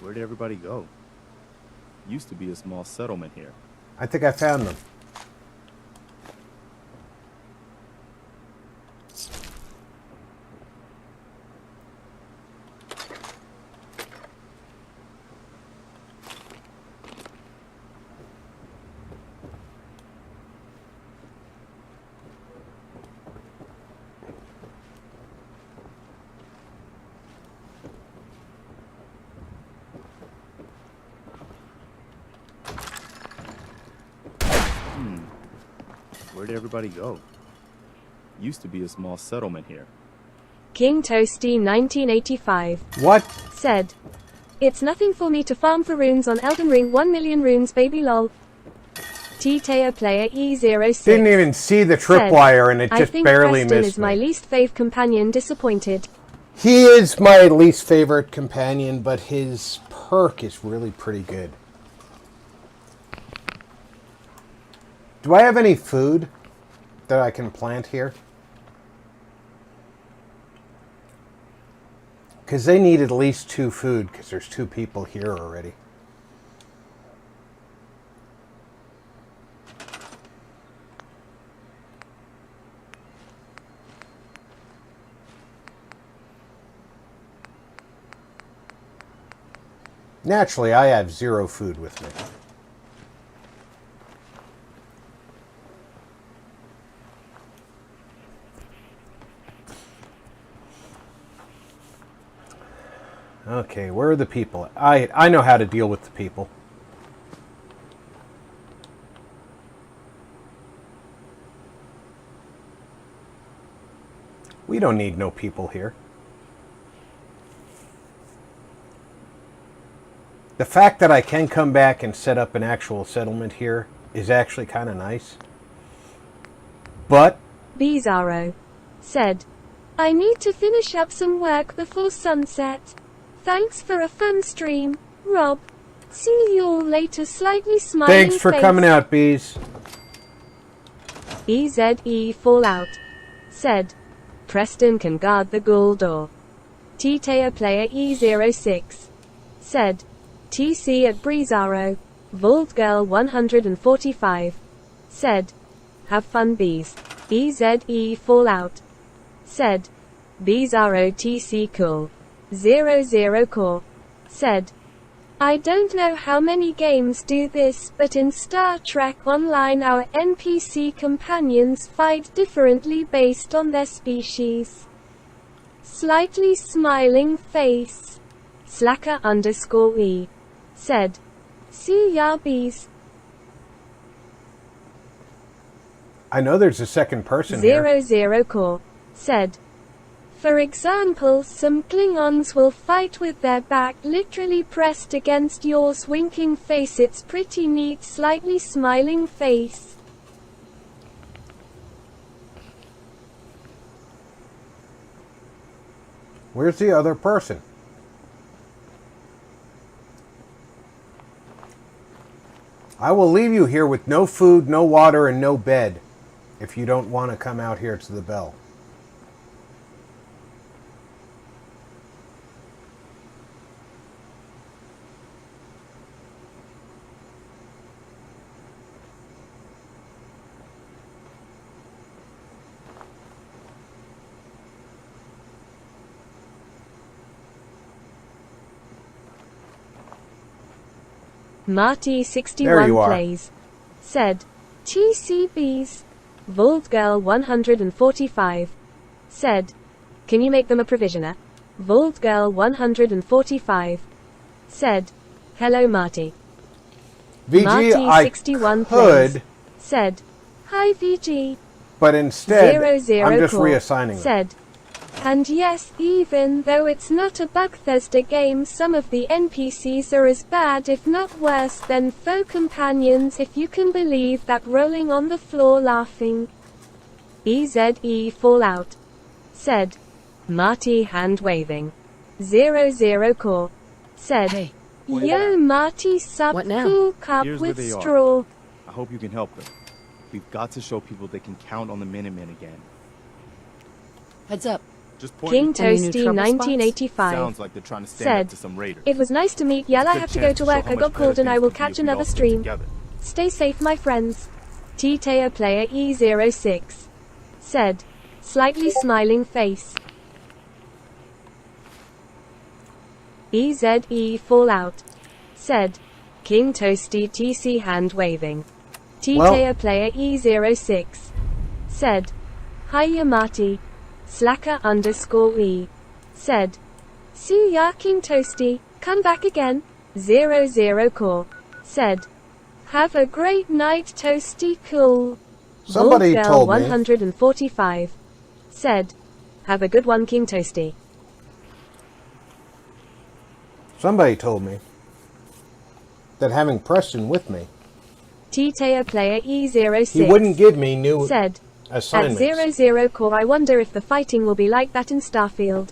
Where did everybody go? Used to be a small settlement here. I think I found them. Where did everybody go? Used to be a small settlement here. King Toasty 1985. What? Said. It's nothing for me to farm for runes on Elden Ring. 1 million runes, baby lol. T-Teo player E06. Didn't even see the tripwire and it just barely Preston missed is my me. least fave companion. Disappointed. He is my least favorite companion, but his perk is really pretty good. Do I have any food that I can plant here? Because they need at least 2 food, because there's 2 people here already. Naturally, I have 0 food with me. Okay, where are the people? I know how to deal with the people. We don't need no people here. The fact that I can come back and set up an actual settlement here is actually kind of nice. But Bizarro. Said. I need to finish up some work before sunset. Thanks for a fun stream, Rob. See you all later. Slightly smiling thanks for face. coming out, Bees. EZE Fallout. Said. Preston can guard the ghoul door. T-Tayer Player E06 said, TC at Breezaro, Vault Girl 145 said, have fun bees. EZE Fallout said, Bizarro TC cool. 00 Core said, I don't know how many games do this, but in Star Trek Online our NPC companions fight differently based on their species. Slightly smiling face. Slacker _ said, see ya bees. I know there's a second person here. 00 Core said, for example, some Klingons will fight with their back literally pressed against yours, winking face. It's pretty neat, slightly smiling face. Where's the other person? I will leave you here with no food, no water, and no bed if you don't want to come out here to the bell. Marty There 61 you are. plays said, TCBs. Vault Girl 145 said, can you make them a provisioner? Vault Girl 145 said, hello Marty. VG, Marty I 61 could, plays said, hi VG. but instead, 00 I'm just Core reassigning them. said, and yes, even though it's not a Bethesda game, some of the NPCs are as bad if not worse than faux companions, if you can believe that. Rolling on the floor laughing. EZE Fallout said, Marty hand waving. 00 Core said, Hey, yo Marty sub What now? cool cup Here's where with they are. straw. I hope you can help them. We've got to show people they can count on the Minutemen again. heads up. Just point King me- Any new Toasty trouble spots? 1985 Sounds like they're trying to stand said, up to some raiders. it was nice to meet y'all. It's a I good have to go chance to show work. how I much got better called and I things will could be catch if we another all stick stream. together. Stay safe my friends. T-Tayer Player E06 said, slightly smiling face. EZE Fallout said, King Toasty TC hand waving. T-Tayer Player E06 said, hiya Marty. Slacker _ said, see ya King Toasty, come back again. 00 Core said, have a great night Toasty cool. Somebody Vault Girl told me. 145 said, have a good one King Toasty. Somebody told me that having Preston with me, T-Tayer Player E06 he wouldn't give me new said, assignments. at 00 Core I wonder if the fighting will be like that in Starfield.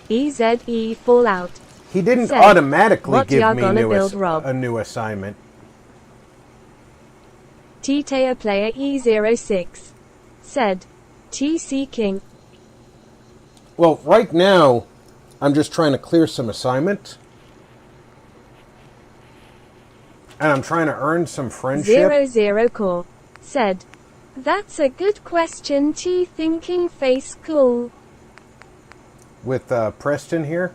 EZE Fallout He didn't said, automatically what give y'all me gonna build, Rob? a new assignment. T-Tayer Player E06 said, TC King. Well, right now, I'm just trying to clear some assignments. And I'm trying to earn some friendship. 00 Core said, that's a good question T thinking face cool. With Preston here,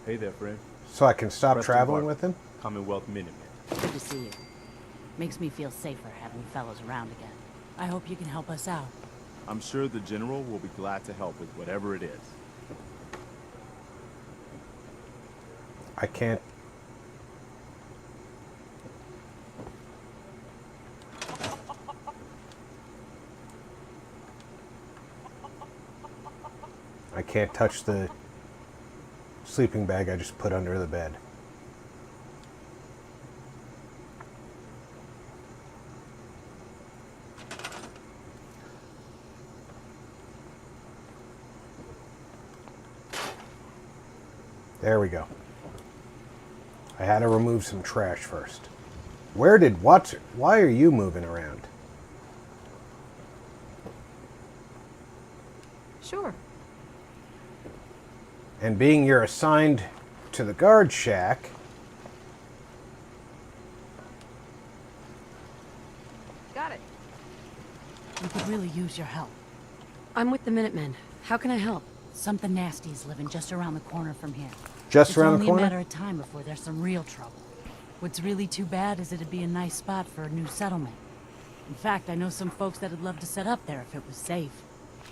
Hey there, friend. so I can stop Preston traveling Barker, with him. Commonwealth Minutemen. Good to see you. Makes me feel safer having fellows around again. I hope you can help us out. I'm sure the General will be glad to help with whatever it is. I can't. I can't touch the sleeping bag I just put under the bed. There we go. I had to remove some trash first. Where did Watson? Why are you moving around? Sure. And being you're assigned to the guard shack, Got it. We could really use your help. I'm with the Minutemen. How can I help? Something nasty is living just around the corner from here. just around the It's only a corner. matter of time before there's some real trouble. What's really too bad is it'd be a nice spot for a new settlement. In fact, I know some folks that'd love to set up there if it was safe.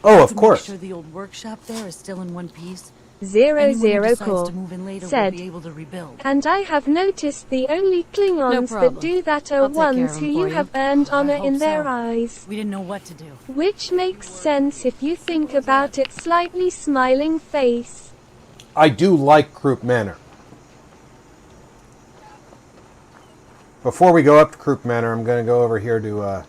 Oh, of To course. Make sure the old workshop there is still in one piece. Zero Anyone who Zero decides Core to move in later said, will be able to rebuild. and I have noticed the only Klingons problem. that do that are I'll take care of ones who them you for you. have earned honor hope in their so. eyes. We didn't know what to do. Which makes sense if you think about it. Slightly smiling face. I do like Croup Manor. Before we go up to Croup Manor, I'm going to go over here to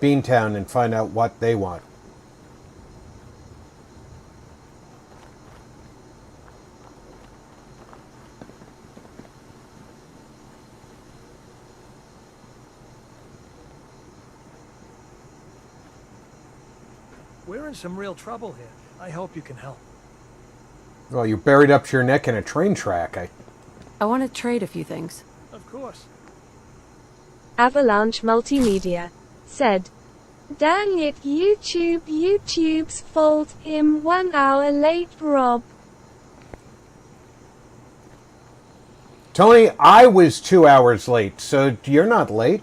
Beantown and find out what they want. We're in some real trouble here. I hope you can help. Well, you're buried up to your neck in a train track. I want to trade a few things. Of course. Avalanche Multimedia said, dang it, YouTube's fault. 1 hour late, Rob. Tony, I was 2 hours late, so you're not late.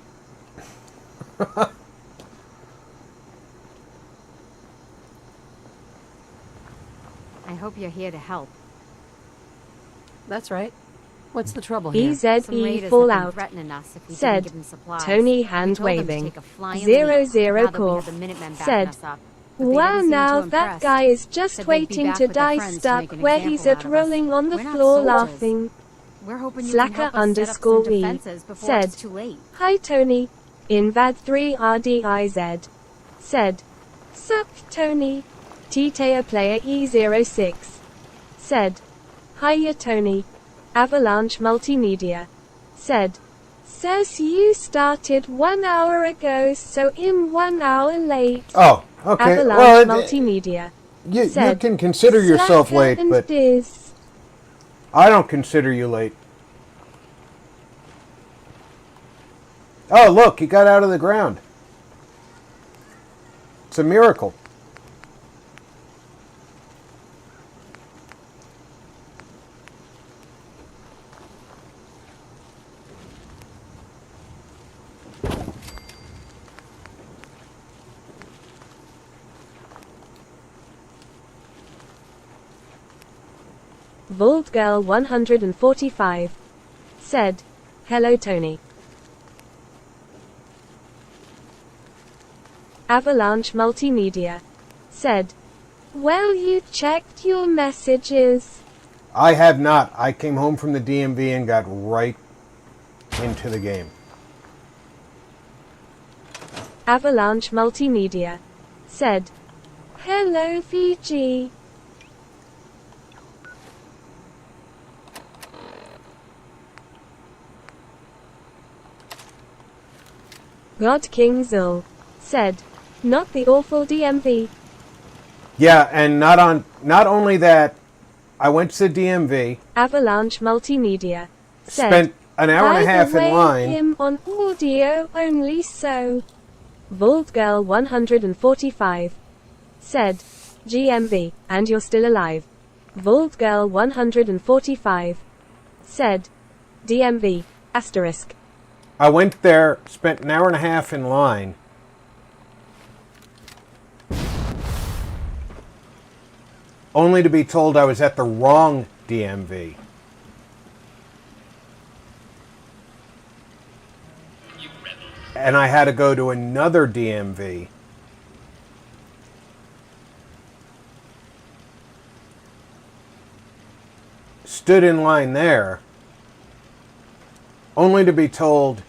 I hope you're here to help. That's right. What's the trouble here? Some EZE raiders have been Fallout threatening us if we said, didn't give them supplies. Tony We hand told them to waving. take a flying Zero leap, Zero now that we Core have the Minutemen backing said, us up. But they well, didn't seem now too that impressed. guy is just Said they'd be waiting back to with their die friends to stuck make an where he's example at out of us. rolling on the We're not floor soldiers. laughing. We're hoping you Slacker can help us set up underscore some we defenses before said, it's too late. Hi Tony. Invad 3 RDIZ said, sup Tony. T-Tayer player E06 said, hiya Tony. Avalanche Multimedia said, says you started 1 hour ago, so 1 hour late. Oh, okay. Avalanche Well, Multimedia you said, can consider yourself Slacker late, and but Diz. I don't consider you late. Oh, look, he got out of the ground. It's a miracle. Vault Girl 145 said, hello Tony. Avalanche Multimedia said, well, you checked your messages. I have not. I came home from the DMV and got right into the game. Avalanche Multimedia said, hello VG. God King Zul said, not the awful DMV. Yeah, and not only that, I went to the DMV, Avalanche Multimedia said, spent an hour and a by half the way, in line. him on audio only so. Vault Girl 145 said, GMV, and you're still alive. Vault Girl 145 said, DMV, asterisk. I went there, spent an hour and a half in line. Only to be told I was at the wrong DMV. And I had to go to another DMV. Stood in line there, only to be told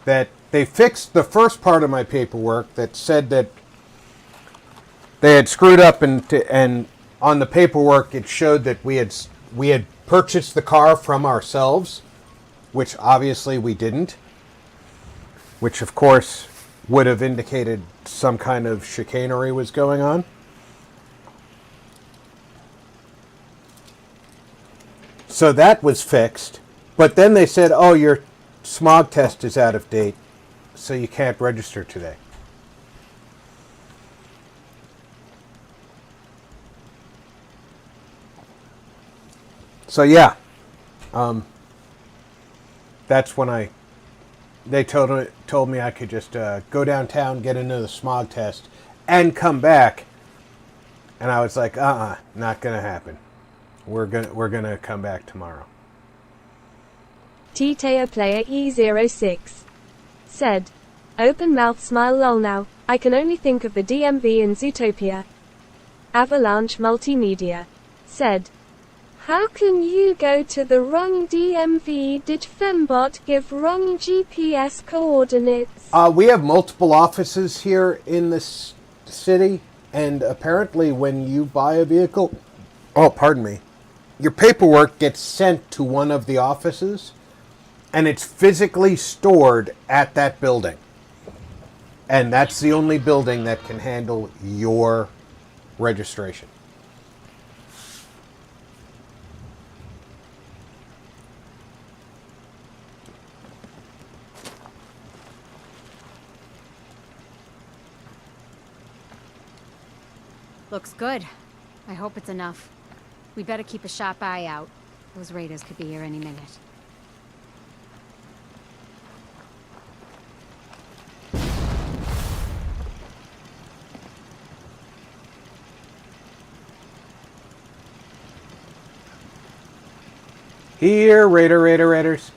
that they fixed the first part of my paperwork that said that they had screwed up, and on the paperwork it showed that we had purchased the car from ourselves, which obviously we didn't, which of course would have indicated some kind of chicanery was going on. So that was fixed. But then they said, oh, your smog test is out of date, so you can't register today. So yeah, that's when they told me I could just go downtown, get into the smog test, and come back. And I was like, not gonna happen. We're gonna come back tomorrow. T-Tayer Player E06 said, open mouth smile lol now, I can only think of the DMV in Zootopia. Avalanche Multimedia said, how can you go to the wrong DMV? Did Fembot give wrong GPS coordinates? We have multiple offices here in this city, and apparently when you buy a vehicle, your paperwork gets sent to one of the offices, and it's physically stored at that building. And that's the only building that can handle your registration. Looks good. I hope it's enough. We better keep a sharp eye out. Those raiders could be here any minute. Here, raiders.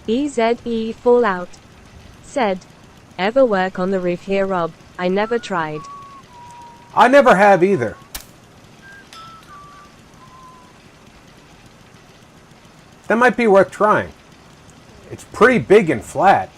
EZE Fallout said, ever work on the roof here, Rob? I never tried. I never have either. That might be worth trying. It's pretty big and flat.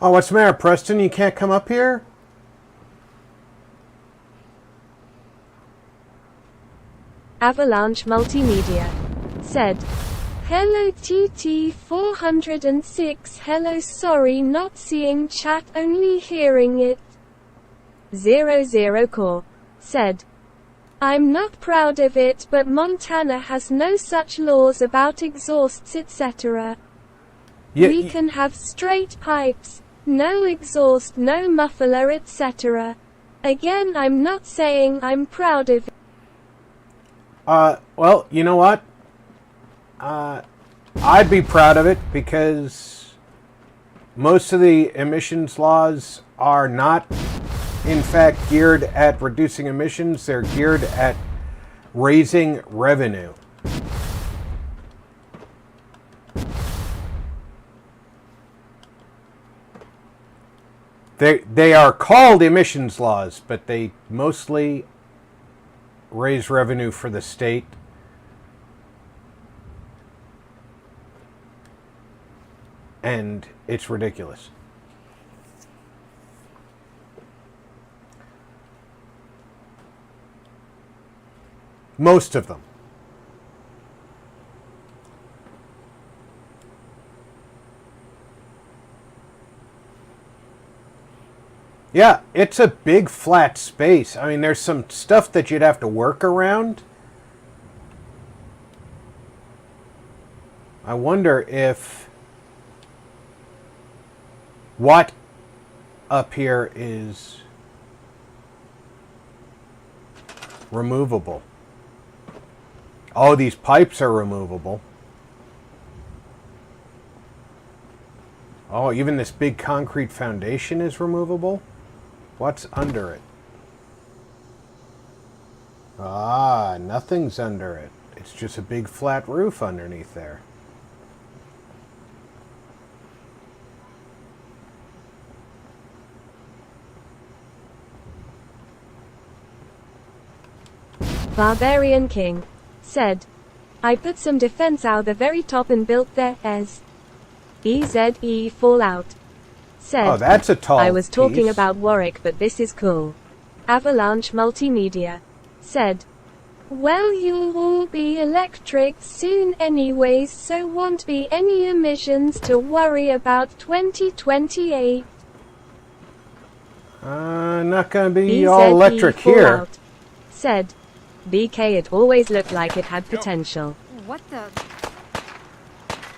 Oh, what's the matter, Preston? You can't come up here? Avalanche Multimedia said, hello TT406, hello, sorry not seeing chat, only hearing it. 00 Core said, I'm not proud of it, but Montana has no such laws about exhausts etc. We can have straight pipes, no exhaust, no muffler etc. Again, I'm not saying I'm proud of it. Well, you know what? I'd be proud of it because most of the emissions laws are not, in fact, geared at reducing emissions. They're geared at raising revenue. They are called emissions laws, but they mostly raise revenue for the state. And it's ridiculous. Most of them. Yeah, it's a big flat space. I mean, there's some stuff that you'd have to work around. I wonder if what up here is removable. Oh, these pipes are removable. Oh, even this big concrete foundation is removable? What's under it? Ah, nothing's under it. It's just a big flat roof underneath there. Barbarian King said, I put some defense out the very top and built their EZE Fallout. Said, Oh, that's a tall I was talking piece. about Warwick, but this is cool. Avalanche Multimedia. Said, well, you'll all be electric soon anyways, so won't be any emissions to worry about 2028. Not gonna be all electric here. Fallout. Said, BK, it always looked like it had potential. What the?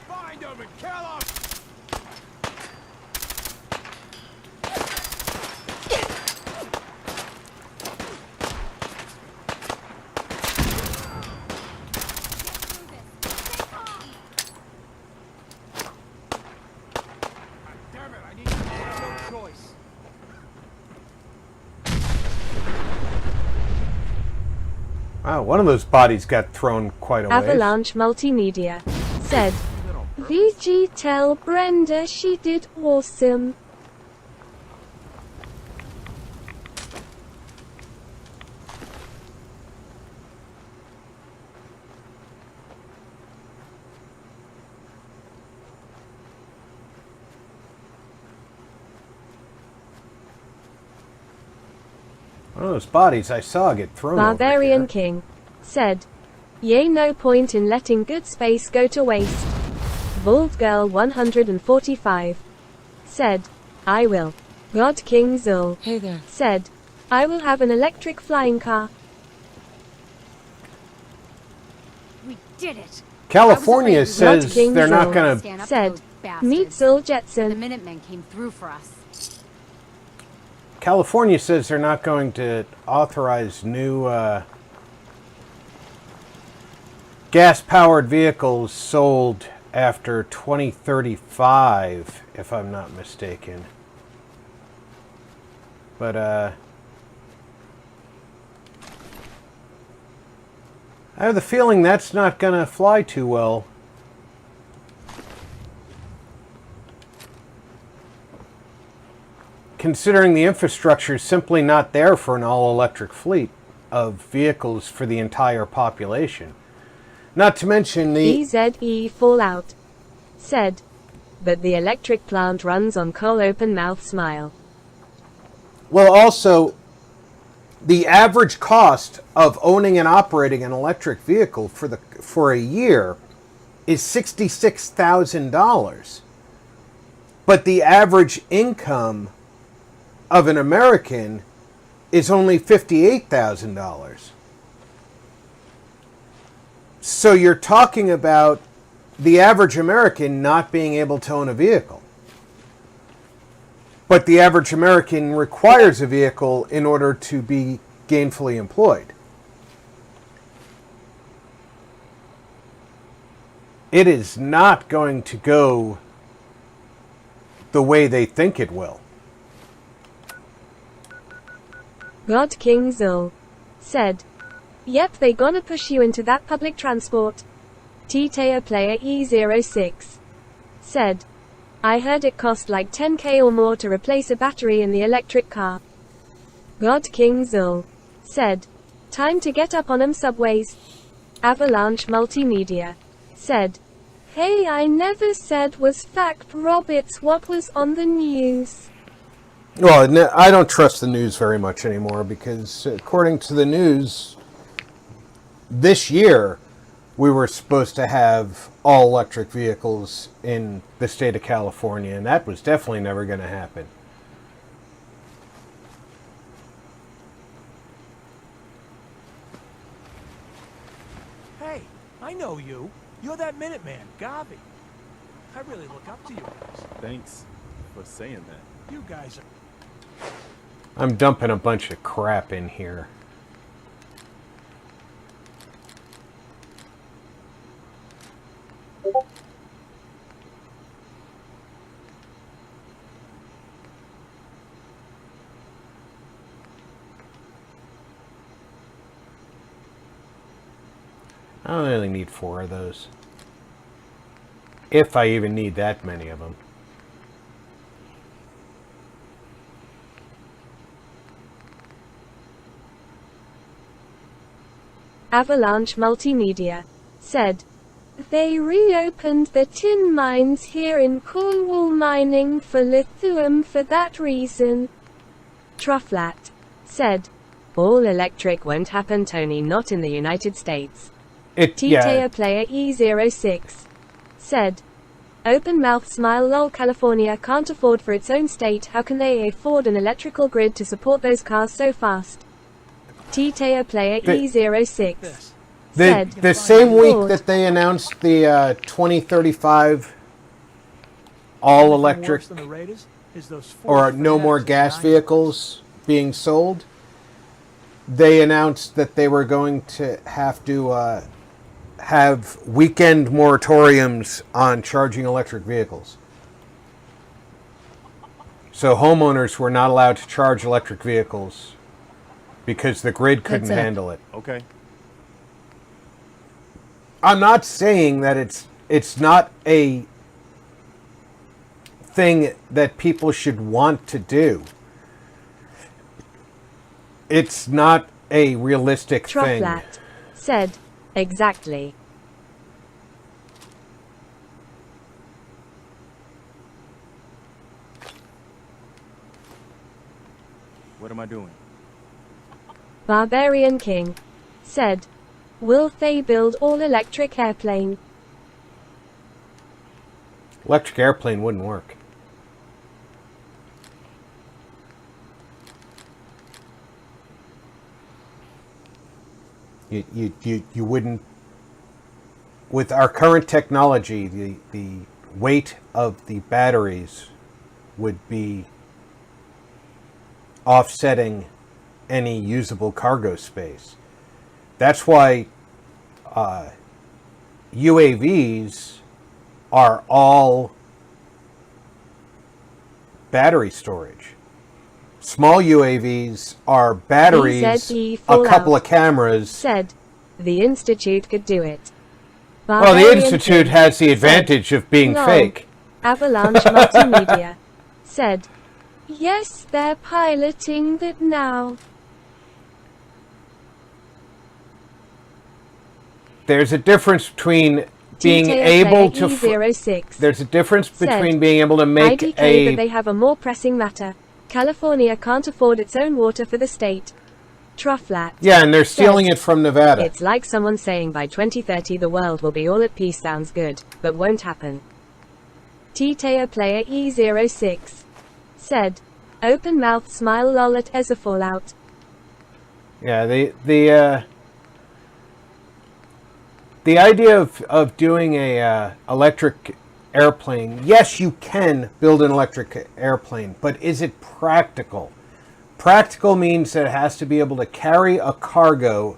Find him and kill him! Damn it, I need no choice. Wow, one of those bodies got thrown quite a ways. Avalanche Multimedia. Said, VG, tell Brenda she did awesome. One of those bodies I saw get thrown Barbarian over here. King. Said, yay, no point in letting good space go to waste. Bald Girl 145. Said, I will. God King Zul. Hey there. Said, I will have an electric flying car. We did it. California God says King they're not Zul. gonna. Stand up to Said, those bastards. meet Zul The Jetson. Minutemen came through for us. California says they're not going to authorize new gas-powered vehicles sold after 2035, if I'm not mistaken. But I have the feeling that's not going to fly too well. Considering the infrastructure is simply not there for an all-electric fleet of vehicles for the entire population. Not to mention the... EZE Fallout. Said, but the electric plant runs on coal. Open mouth smile. Well, also, the average cost of owning and operating an electric vehicle for a year is $66,000. But the average income of an American is only $58,000. So you're talking about the average American not being able to own a vehicle. But the average American requires a vehicle in order to be gainfully employed. It is not going to go the way they think it will. God King Zul. Said, yep, they gonna push you into that public transport. T-Tail Player E06. Said, I heard it cost like 10k or more to replace a battery in the electric car. God King Zul. Said, time to get up on 'em subways. Avalanche Multimedia. Said, hey, I never said was fact, Rob, it's what was on the news. Well, I don't trust the news very much anymore because according to the news, this year we were supposed to have all electric vehicles in the state of California, and that was definitely never going to happen. Hey, I know you. You're that Minuteman, Gavi. I really look up to you guys. Thanks for saying that. You guys are... I'm dumping a bunch of crap in here. I don't really need 4 of those. If I even need that many of them. Avalanche Multimedia. said, they reopened the tin mines here in Cornwall mining for lithium for that reason. Trufflat said, all electric won't happen, Tony, not in the United States. T-Tayer player E06 said, open mouth smile lol, California can't afford for its own state, how can they afford an electrical grid to support those cars so fast? T-Tayer player E06 said, the same week that they announced the 2035 all electric or no more gas vehicles being sold, they announced that they were going to have weekend moratoriums on charging electric vehicles. So homeowners were not allowed to charge electric vehicles because the grid couldn't handle it. Okay. I'm not saying that it's not a thing that people should want to do. It's not a realistic thing. Trufflat said, exactly. What am I doing? Barbarian King said, will they build all-electric airplane? Electric airplane wouldn't work. You wouldn't. With our current technology, the weight of the batteries would be offsetting any usable cargo space. That's why UAVs are all battery storage. Small UAVs are batteries, a couple of cameras. Said, the Institute could do it. Well, the Institute has the advantage of being fake. Avalanche Multimedia said, yes, they're piloting that now. There's a difference between being able to. There's a difference between being able to make IDK that they have a more pressing matter. California can't afford its own water for the state. Trufflat. Yeah, and they're stealing it from Nevada. It's like someone saying by 2030 the world will be all at peace. Sounds good, but won't happen. T-Tayer player E06 said, open mouth smile lol at Ezra Fallout. Yeah, the idea of doing a electric airplane, yes, you can build an electric airplane, but is it practical? Practical means that it has to be able to carry a cargo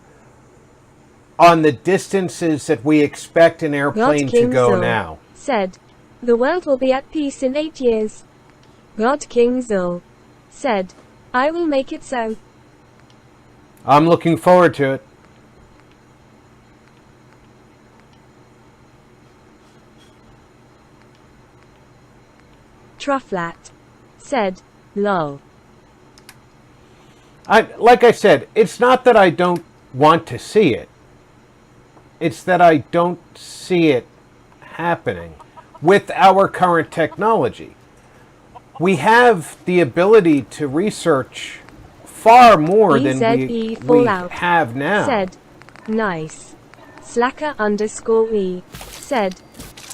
on the distances that we expect an airplane to go now. Said, the world will be at peace in 8 years. God King Zul said, I will make it so. I'm looking forward to it. Trufflat said, lol. Like I said, it's not that I don't want to see it. It's that I don't see it happening with our current technology. We have the ability to research far more than we have now. Said, nice. Slacker _ said,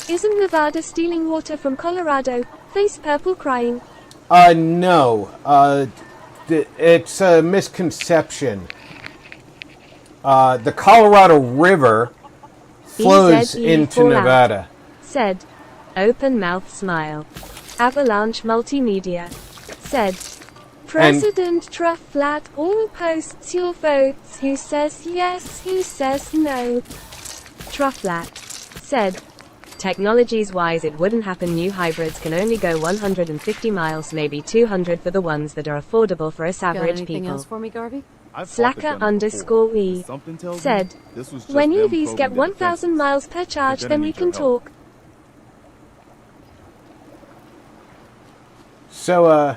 isn't Nevada stealing water from Colorado? Face purple crying. No. It's a misconception. The Colorado River flows into Nevada. Said, open mouth smile. Avalanche Multimedia said, President Trufflat all posts your votes. Who says yes, who says no? Trufflat said, technologies wise it wouldn't happen. New hybrids can only go 150 miles, maybe 200 for the ones that are affordable for us average anything people. Else for me, Garvey? Slacker _ said, when EVs get 1,000 miles per charge, then we can talk. So,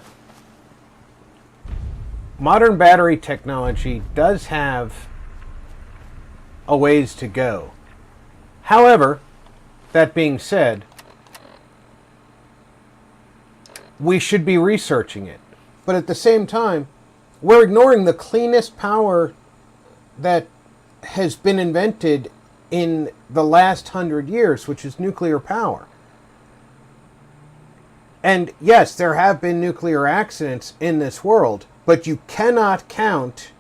modern battery technology does have a ways to go. However, that being said, we should be researching it. But at the same time, we're ignoring the cleanest power that has been invented in the last 100 years, which is nuclear power. And yes, there have been nuclear accidents in this world, but you cannot count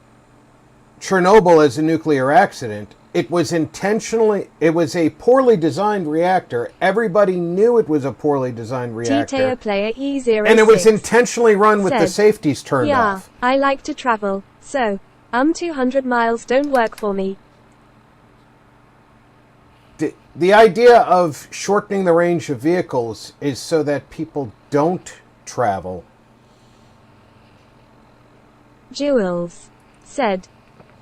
Chernobyl as a nuclear accident. It was a poorly designed reactor. Everybody knew it was a poorly designed reactor. T-Tayer player E06 and it was intentionally run with the said, safeties turned yeah, off. I like to travel, so 200 miles don't work for me. The idea of shortening the range of vehicles is so that people don't travel. Jules said,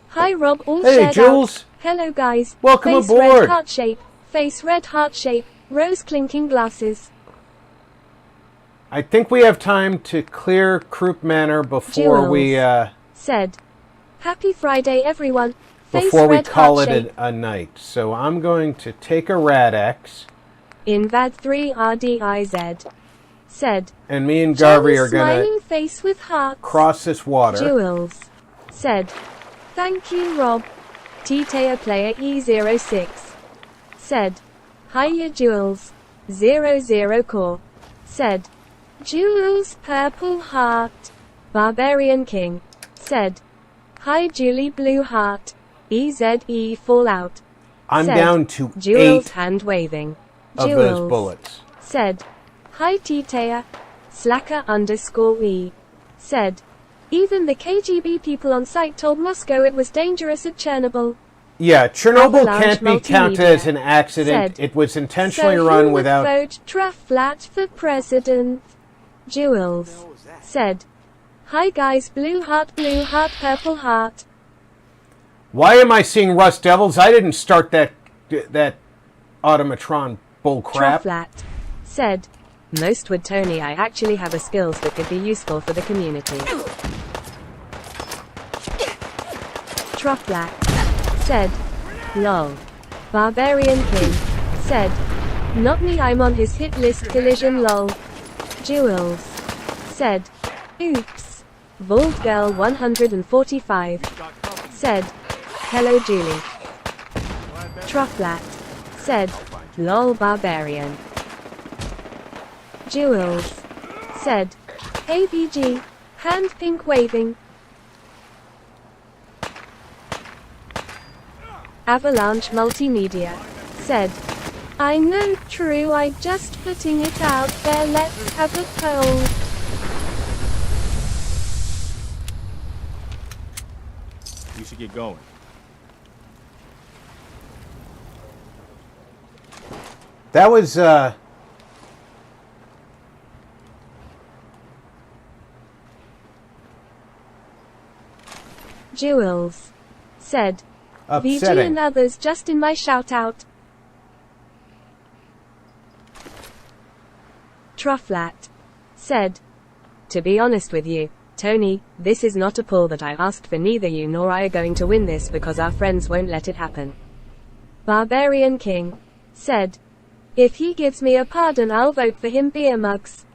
hi Rob, all Hey, shared Jules. out. Hello guys. Welcome Face aboard. Red heart shape. Face red heart shape. Rose clinking glasses. I think we have time to clear Croup Manor before Jules we said, happy Friday everyone. Face before we red call heart it shape. a night. So I'm going to take a Rad-X, In VAD 3 RDIZ said, and me and Garvey John's are going smiling to face with hearts. cross this water. Jules said, thank you Rob. T-Tayer player E06 said, hiya Jules. 00 core said, Jules purple heart. Barbarian King said, hi Julie blue heart. EZE Fallout. I'm said, down to Jules 8 hand waving. of Jules those bullets. said, hi T-Tayer. Slacker _ said, even the KGB people on site told Moscow it was dangerous at Chernobyl. Yeah, Chernobyl Avalanche can't be counted Multimedia as an accident. said, It was intentionally so run who would without... vote Trufflat for president? Jules said, hi guys, blue heart, purple heart. Why am I seeing Rust Devils? I didn't start that automatron bullcrap. Trufflat said, most would Tony, I actually have a skills that could be useful for the community. Trufflat said, lol. Barbarian King said, not me, I'm on his hit list, collision lol. Jules said, oops. Vault Girl 145 said, hello Julie. Trufflat said, lol Barbarian. Jules said, hey BG, hand pink waving. Avalanche Multimedia said, I know true, I just putting it out there, let's have a poll. We should get going. That was, Jules said, VG upsetting. and others just in my shout out. Trufflat said, to be honest with you, Tony, this is not a poll that I asked for. Neither you nor I are going to win this because our friends won't let it happen. Barbarian King said, if he gives me a pardon, I'll vote for him. Beer mugs.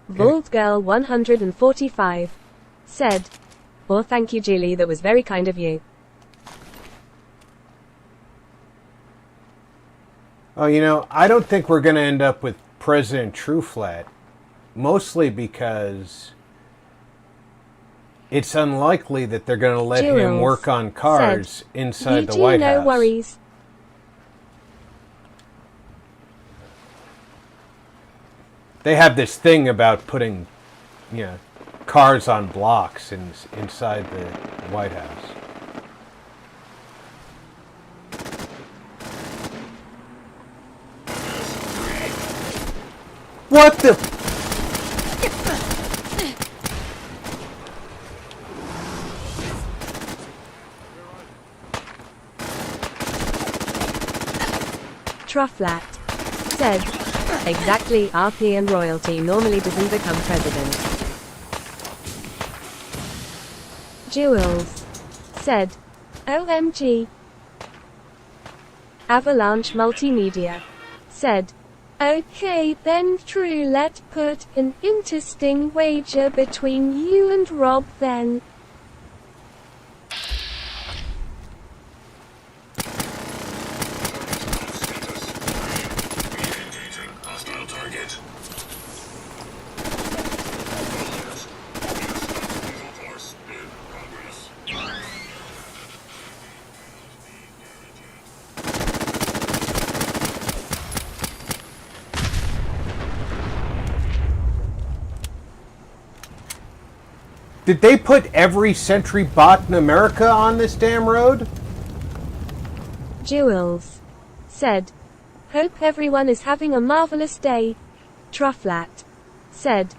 Vault Girl 145 said, well, thank you Julie, that was very kind of you. Oh, you know, I don't think we're going to end up with President Trueflat, mostly because it's unlikely that they're going to let him Jules work on cars said, inside the VG, White no House. worries. They have this thing about putting, you know, cars on blocks inside the White House. What the? Trufflat said, exactly, RP and royalty normally doesn't become president. Jules said, OMG. Avalanche Multimedia. Said, okay then true, let's put an interesting wager between you and Rob then. Did they put every sentry bot in America on this damn road? Jules. Said, hope everyone is having a marvelous day. Trufflat. Said,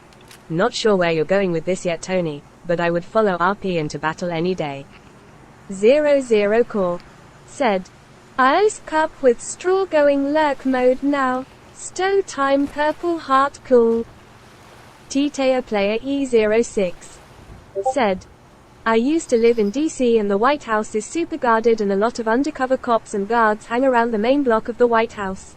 not sure where you're going with this yet, Tony, but I would follow RP into battle any day. 00 Core. Said, Ice Cup with straw going lurk mode now. Stow time purple heart cool. T-Tayer player E06. Said, I used to live in DC and the White House is super guarded and a lot of undercover cops and guards hang around the main block of the White House.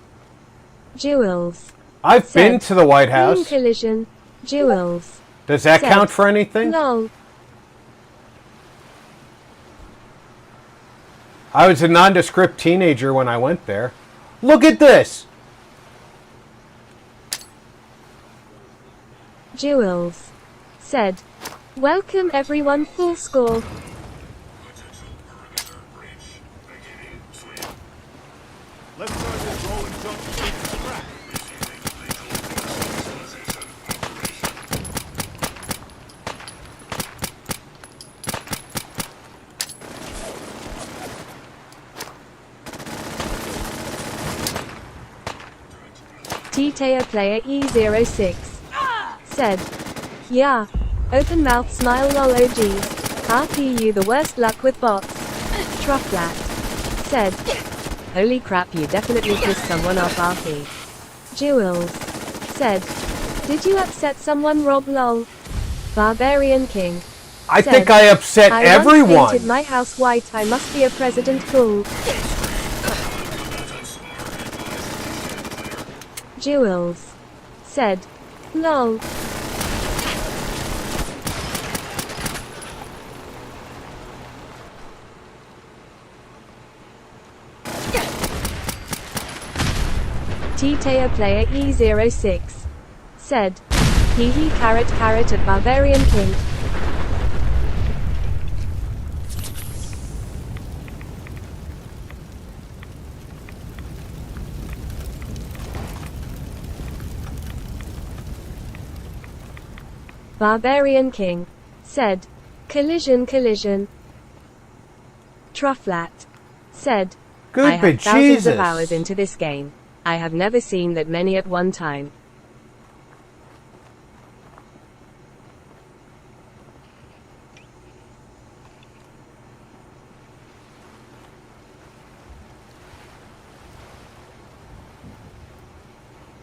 Jules. I've Said, been to the White Green House. Collision. Jules. Does that Said, count for anything? Lol. I was a nondescript teenager when I went there. Look at this! Jules. Said, welcome everyone, full score. Let's start this roll and jump straight to the track. T-Tayer player E06. Said, yeah. Open mouth smile lol OGs. RP you the worst luck with bots. Trufflat. Said, holy crap, you definitely pissed someone off RP. Jules. Said, did you upset someone, Rob lol? Barbarian King. I Said, think I upset I everyone. once painted my house white, I must be a president cool. Jules. Said, lol. T-Tayer player E06. Said, hee hee carrot carrot at Barbarian King. Barbarian King. Said, collision collision. Trufflat. Said, Good I have thousands bejesus. of hours into this game. I have never seen that many at one time.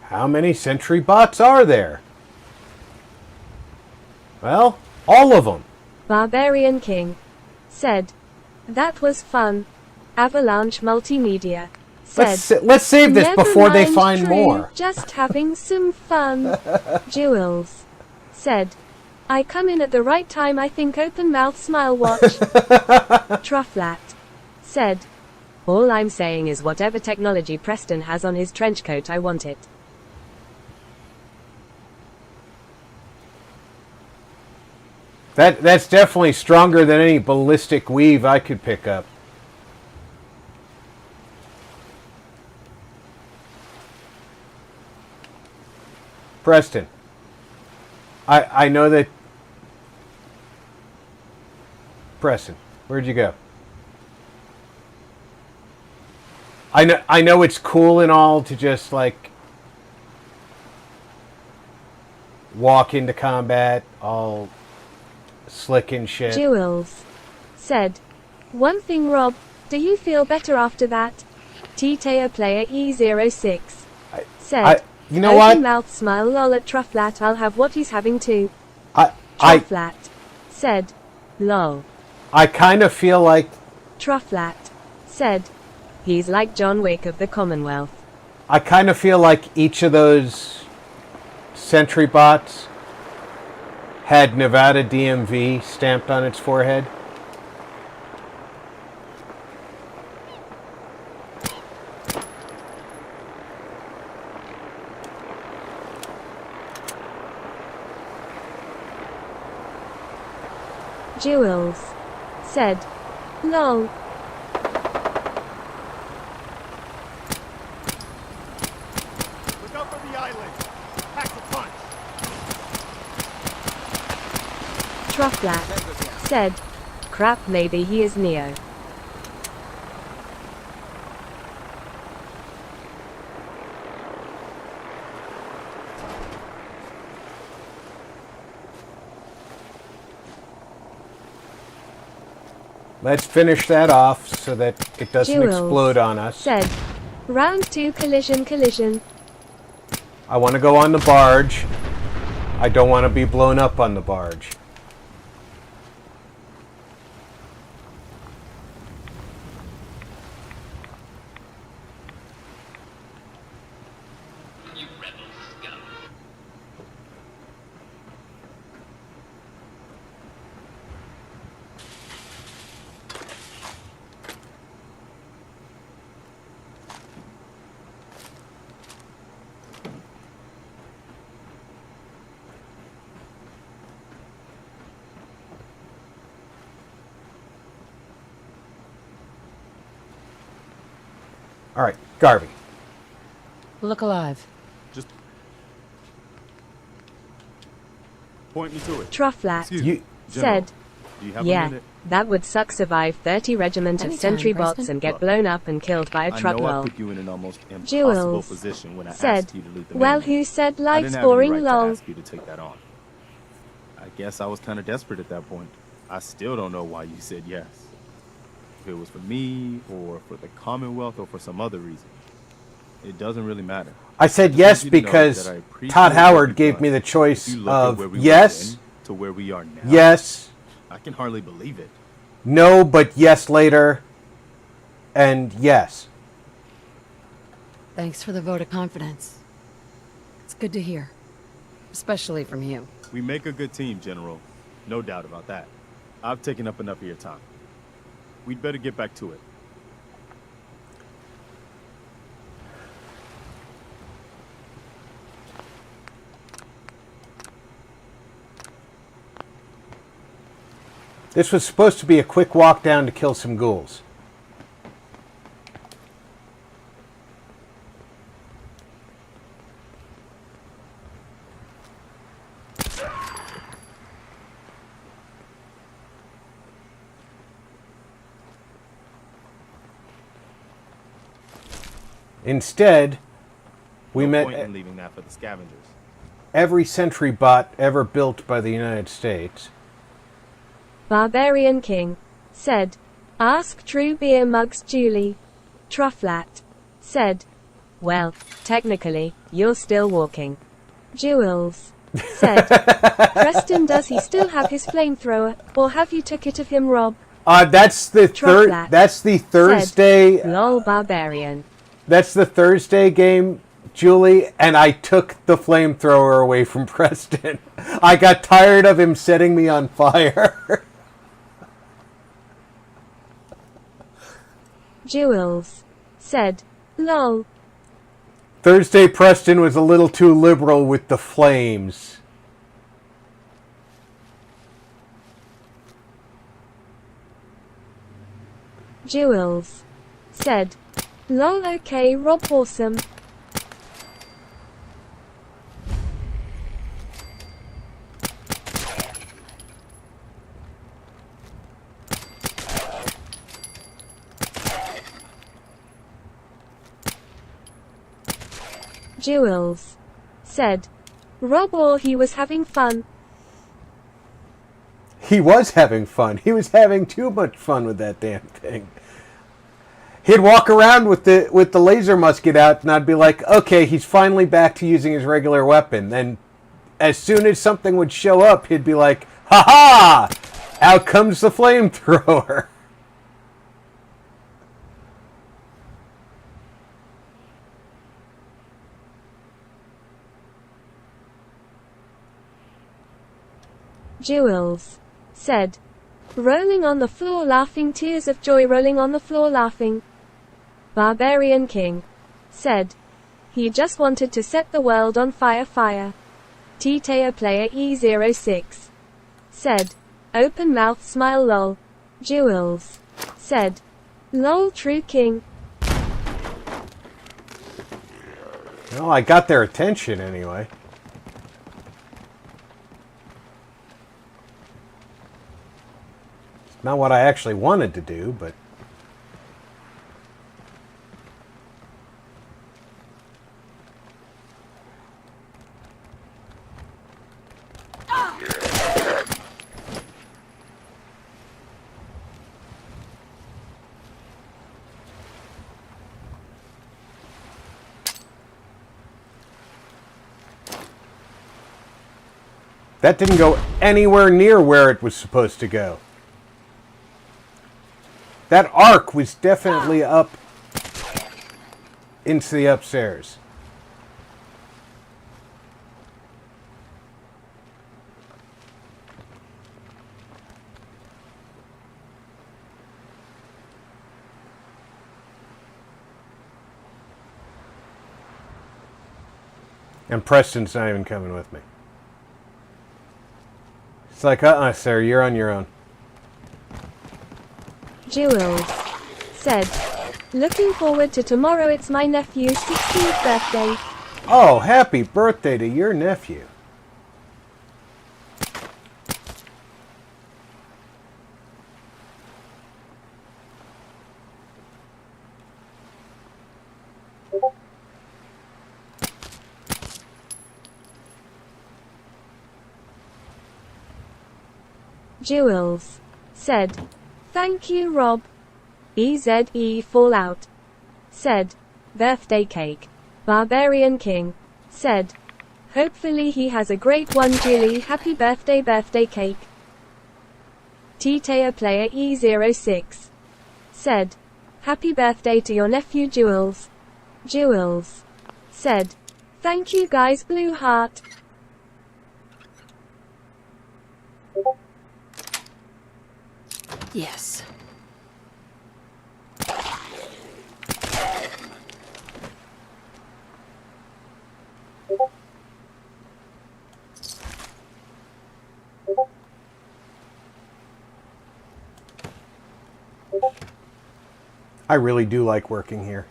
How many sentry bots are there? Well, all of them. Barbarian King. Said, that was fun. Avalanche Multimedia. Said, Let's save this never before they mind, find True, more. just having some fun. Jules. Said, I come in at the right time, I think. Open mouth smile watch. Trufflat. Said, all I'm saying is whatever technology Preston has on his trench coat, I want it. That's definitely stronger than any ballistic weave I could pick up. Preston, I know that... Preston, where'd you go? I know it's cool and all to just, like, walk into combat all slick and shit. Jules. Said, one thing, Rob, do you feel better after that? T-Tayer player E06. Said, you know open what? mouth smile lol at Trufflat, I'll have what he's having too. Trufflat. Said, lol. I kind of feel like... Trufflat. Said, He's like John Wick of the Commonwealth. I kind of feel like each of those sentry bots had Nevada DMV stamped on its forehead. Jules said, "Lol." Look out for the island. Pack a punch. Trufflat said, "Crap, maybe he is Neo." Let's finish that off so that it doesn't Jules explode on us. said, "Round 2 collision. I want to go on the barge. I don't want to be blown up on the barge. You rebel scum. All right, Garvey. Look alive. Just point me to it. Trufflat Excuse me, You, General, said, do you have a "Yeah, minute? that would suck. Survive 30 regiment of Anytime, sentry bots Preston. and get Look, blown up and killed by a I truck know I lol." put you in an almost impossible Jules position when I said, asked you to leave the "Well, main who said I life's didn't have any boring right to lol?" ask you to take that on. I guess I was kind of desperate at that point. I still don't know why you said yes. If it was for me, or for the Commonwealth, or for some other reason. It doesn't really matter. I said just yes want you to know because that I appreciate Todd what Howard you've gave done. me the If choice you look at where of we were yes, then to where we are now, yes, I can hardly believe it. no, but yes later, and yes. Thanks for the vote of confidence. It's good to hear. Especially from you. We make a good team, General. No doubt about that. I've taken up enough of your time. We'd better get back to it. This was supposed to be a quick walk down to kill some ghouls. Instead, we No met point in leaving that for the scavengers. every sentry bot ever built by the United States. Barbarian King said, "Ask True Beer Mugs Julie." Trufflat said, "Well, technically, you're still walking." Jules said, "Preston, does he still have his flamethrower, or have you took it of him, Rob?" That's the third. Trufflat That's the Thursday. "Lol, barbarian." That's the Thursday game, Julie, and I took the flamethrower away from Preston. I got tired of him setting me on fire. Jules said, "Lol." Thursday Preston was a little too liberal with the flames. Jules said, "Lol, okay, Rob, awesome." Jules said, "Rob, or he was having fun." He was having fun. He was having too much fun with that damn thing. He'd walk around with the laser musket out, and I'd be like, okay, he's finally back to using his regular weapon. Then as soon as something would show up, he'd be like, ha-ha! Out comes the flamethrower. Jewels. Said. Rolling on the floor laughing, tears of joy rolling on the floor laughing. Barbarian King. Said. He just wanted to set the world on fire fire. T-Tayer player E06. Said. Open mouth smile lol. Jewels. Said. Lol true king. Well, I got their attention anyway. It's not what I actually wanted to do, but... that didn't go anywhere near where it was supposed to go. That arc was definitely up into the upstairs. And Preston's not even coming with me. It's like, sir, you're on your own. Jewels. Said. Looking forward to tomorrow, it's my nephew's 16th birthday. Oh, happy birthday to your nephew. Jewels. Said. Thank you, Rob. EZE Fallout. Said. Birthday cake. Barbarian King. Said. Hopefully he has a great one, Julie. Happy birthday, birthday cake. T-Tayer player E06. Said. Happy birthday to your nephew, Jewels. Jewels. Said. Thank you guys, blue heart. Yes. I really do like working here.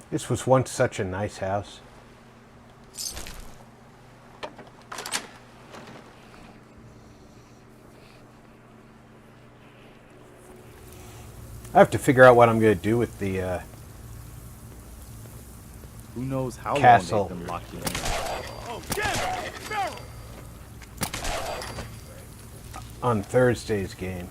This was once such a nice house. I have to figure out what I'm going to do with the Who knows how castle. long they've been locked in here. Oh, damn it! Barrel! On Thursday's game.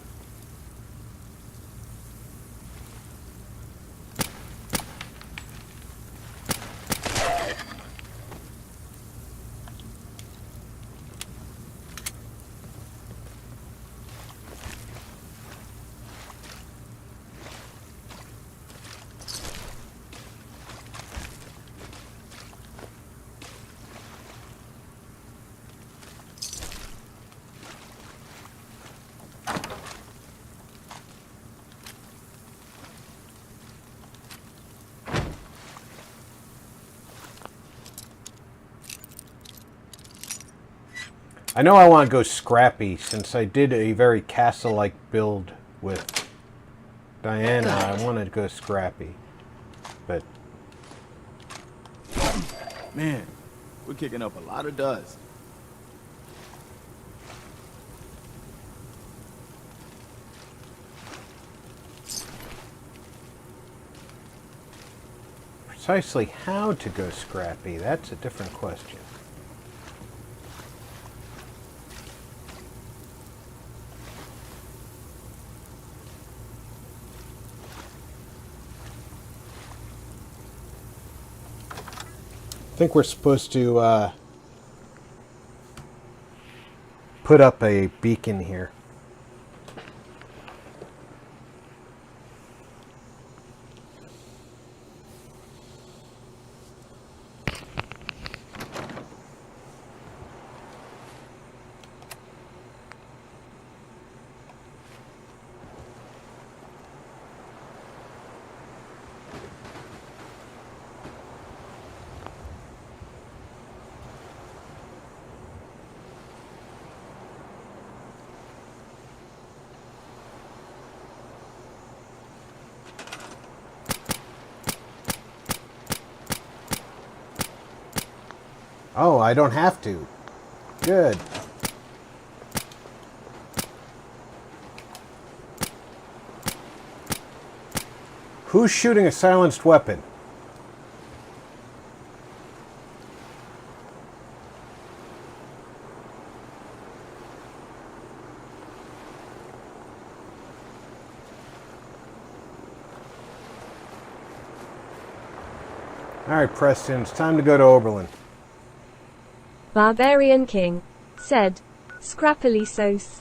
I know I want to go scrappy since I did a very castle-like build with Diana. I want to go scrappy, but Man, we're kicking up a lot of dust. precisely how to go scrappy, that's a different question. I think we're supposed to put up a beacon here. Oh, I don't have to. Good. Who's shooting a silenced weapon? All right, Preston, it's time to go to Oberlin. Barbarian King said, scrappily sauce.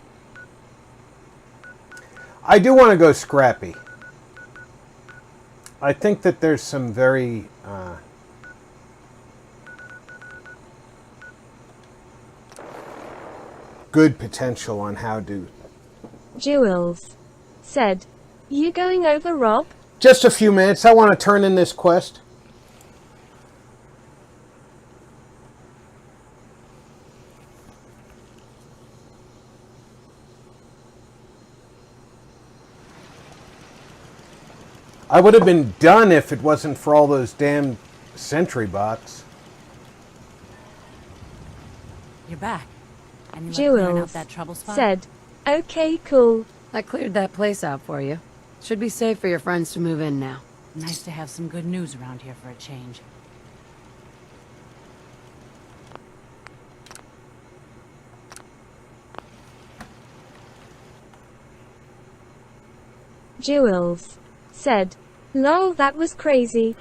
I do want to go scrappy. I think that there's some very good potential on how to... Jewels said, you going over, Rob? Just a few minutes. I want to turn in this quest. I would have been done if it wasn't for all those damn sentry bots. You're back. And you like clearing up Jewels that trouble spot? said, okay, cool. I cleared that place out for you. Should be safe for your friends to move in now. Nice to have some good news around here for a change. Jewels said, lol, that was crazy.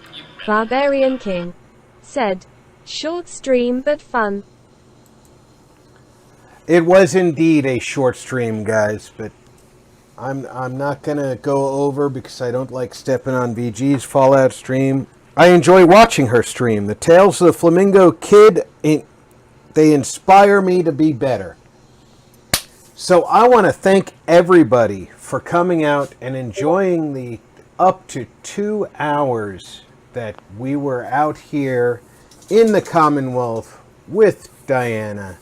Barbarian King said, short stream but fun. It was indeed a short stream, guys, but I'm not gonna go over because I don't like stepping on VG's Fallout stream. I enjoy watching her stream. The Tales of the Flamingo Kid, they inspire me to be better. So I want to thank everybody for coming out and enjoying the up to 2 hours that we were out here in the Commonwealth with Diana.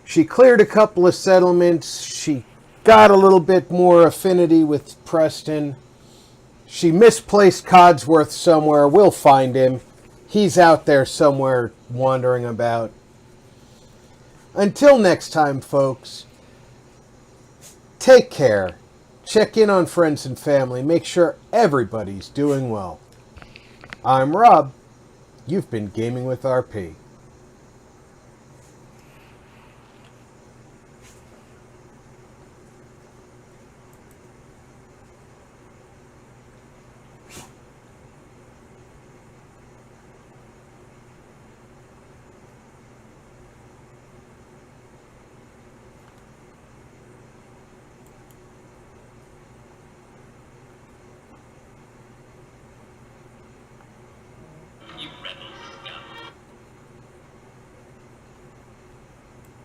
She cleared a couple of settlements. She got a little bit more affinity with Preston. She misplaced Codsworth somewhere. We'll find him. He's out there somewhere wandering about. Until next time, folks, take care. Check in on friends and family. Make sure everybody's doing well. I'm Rob. You've been Gaming with RP.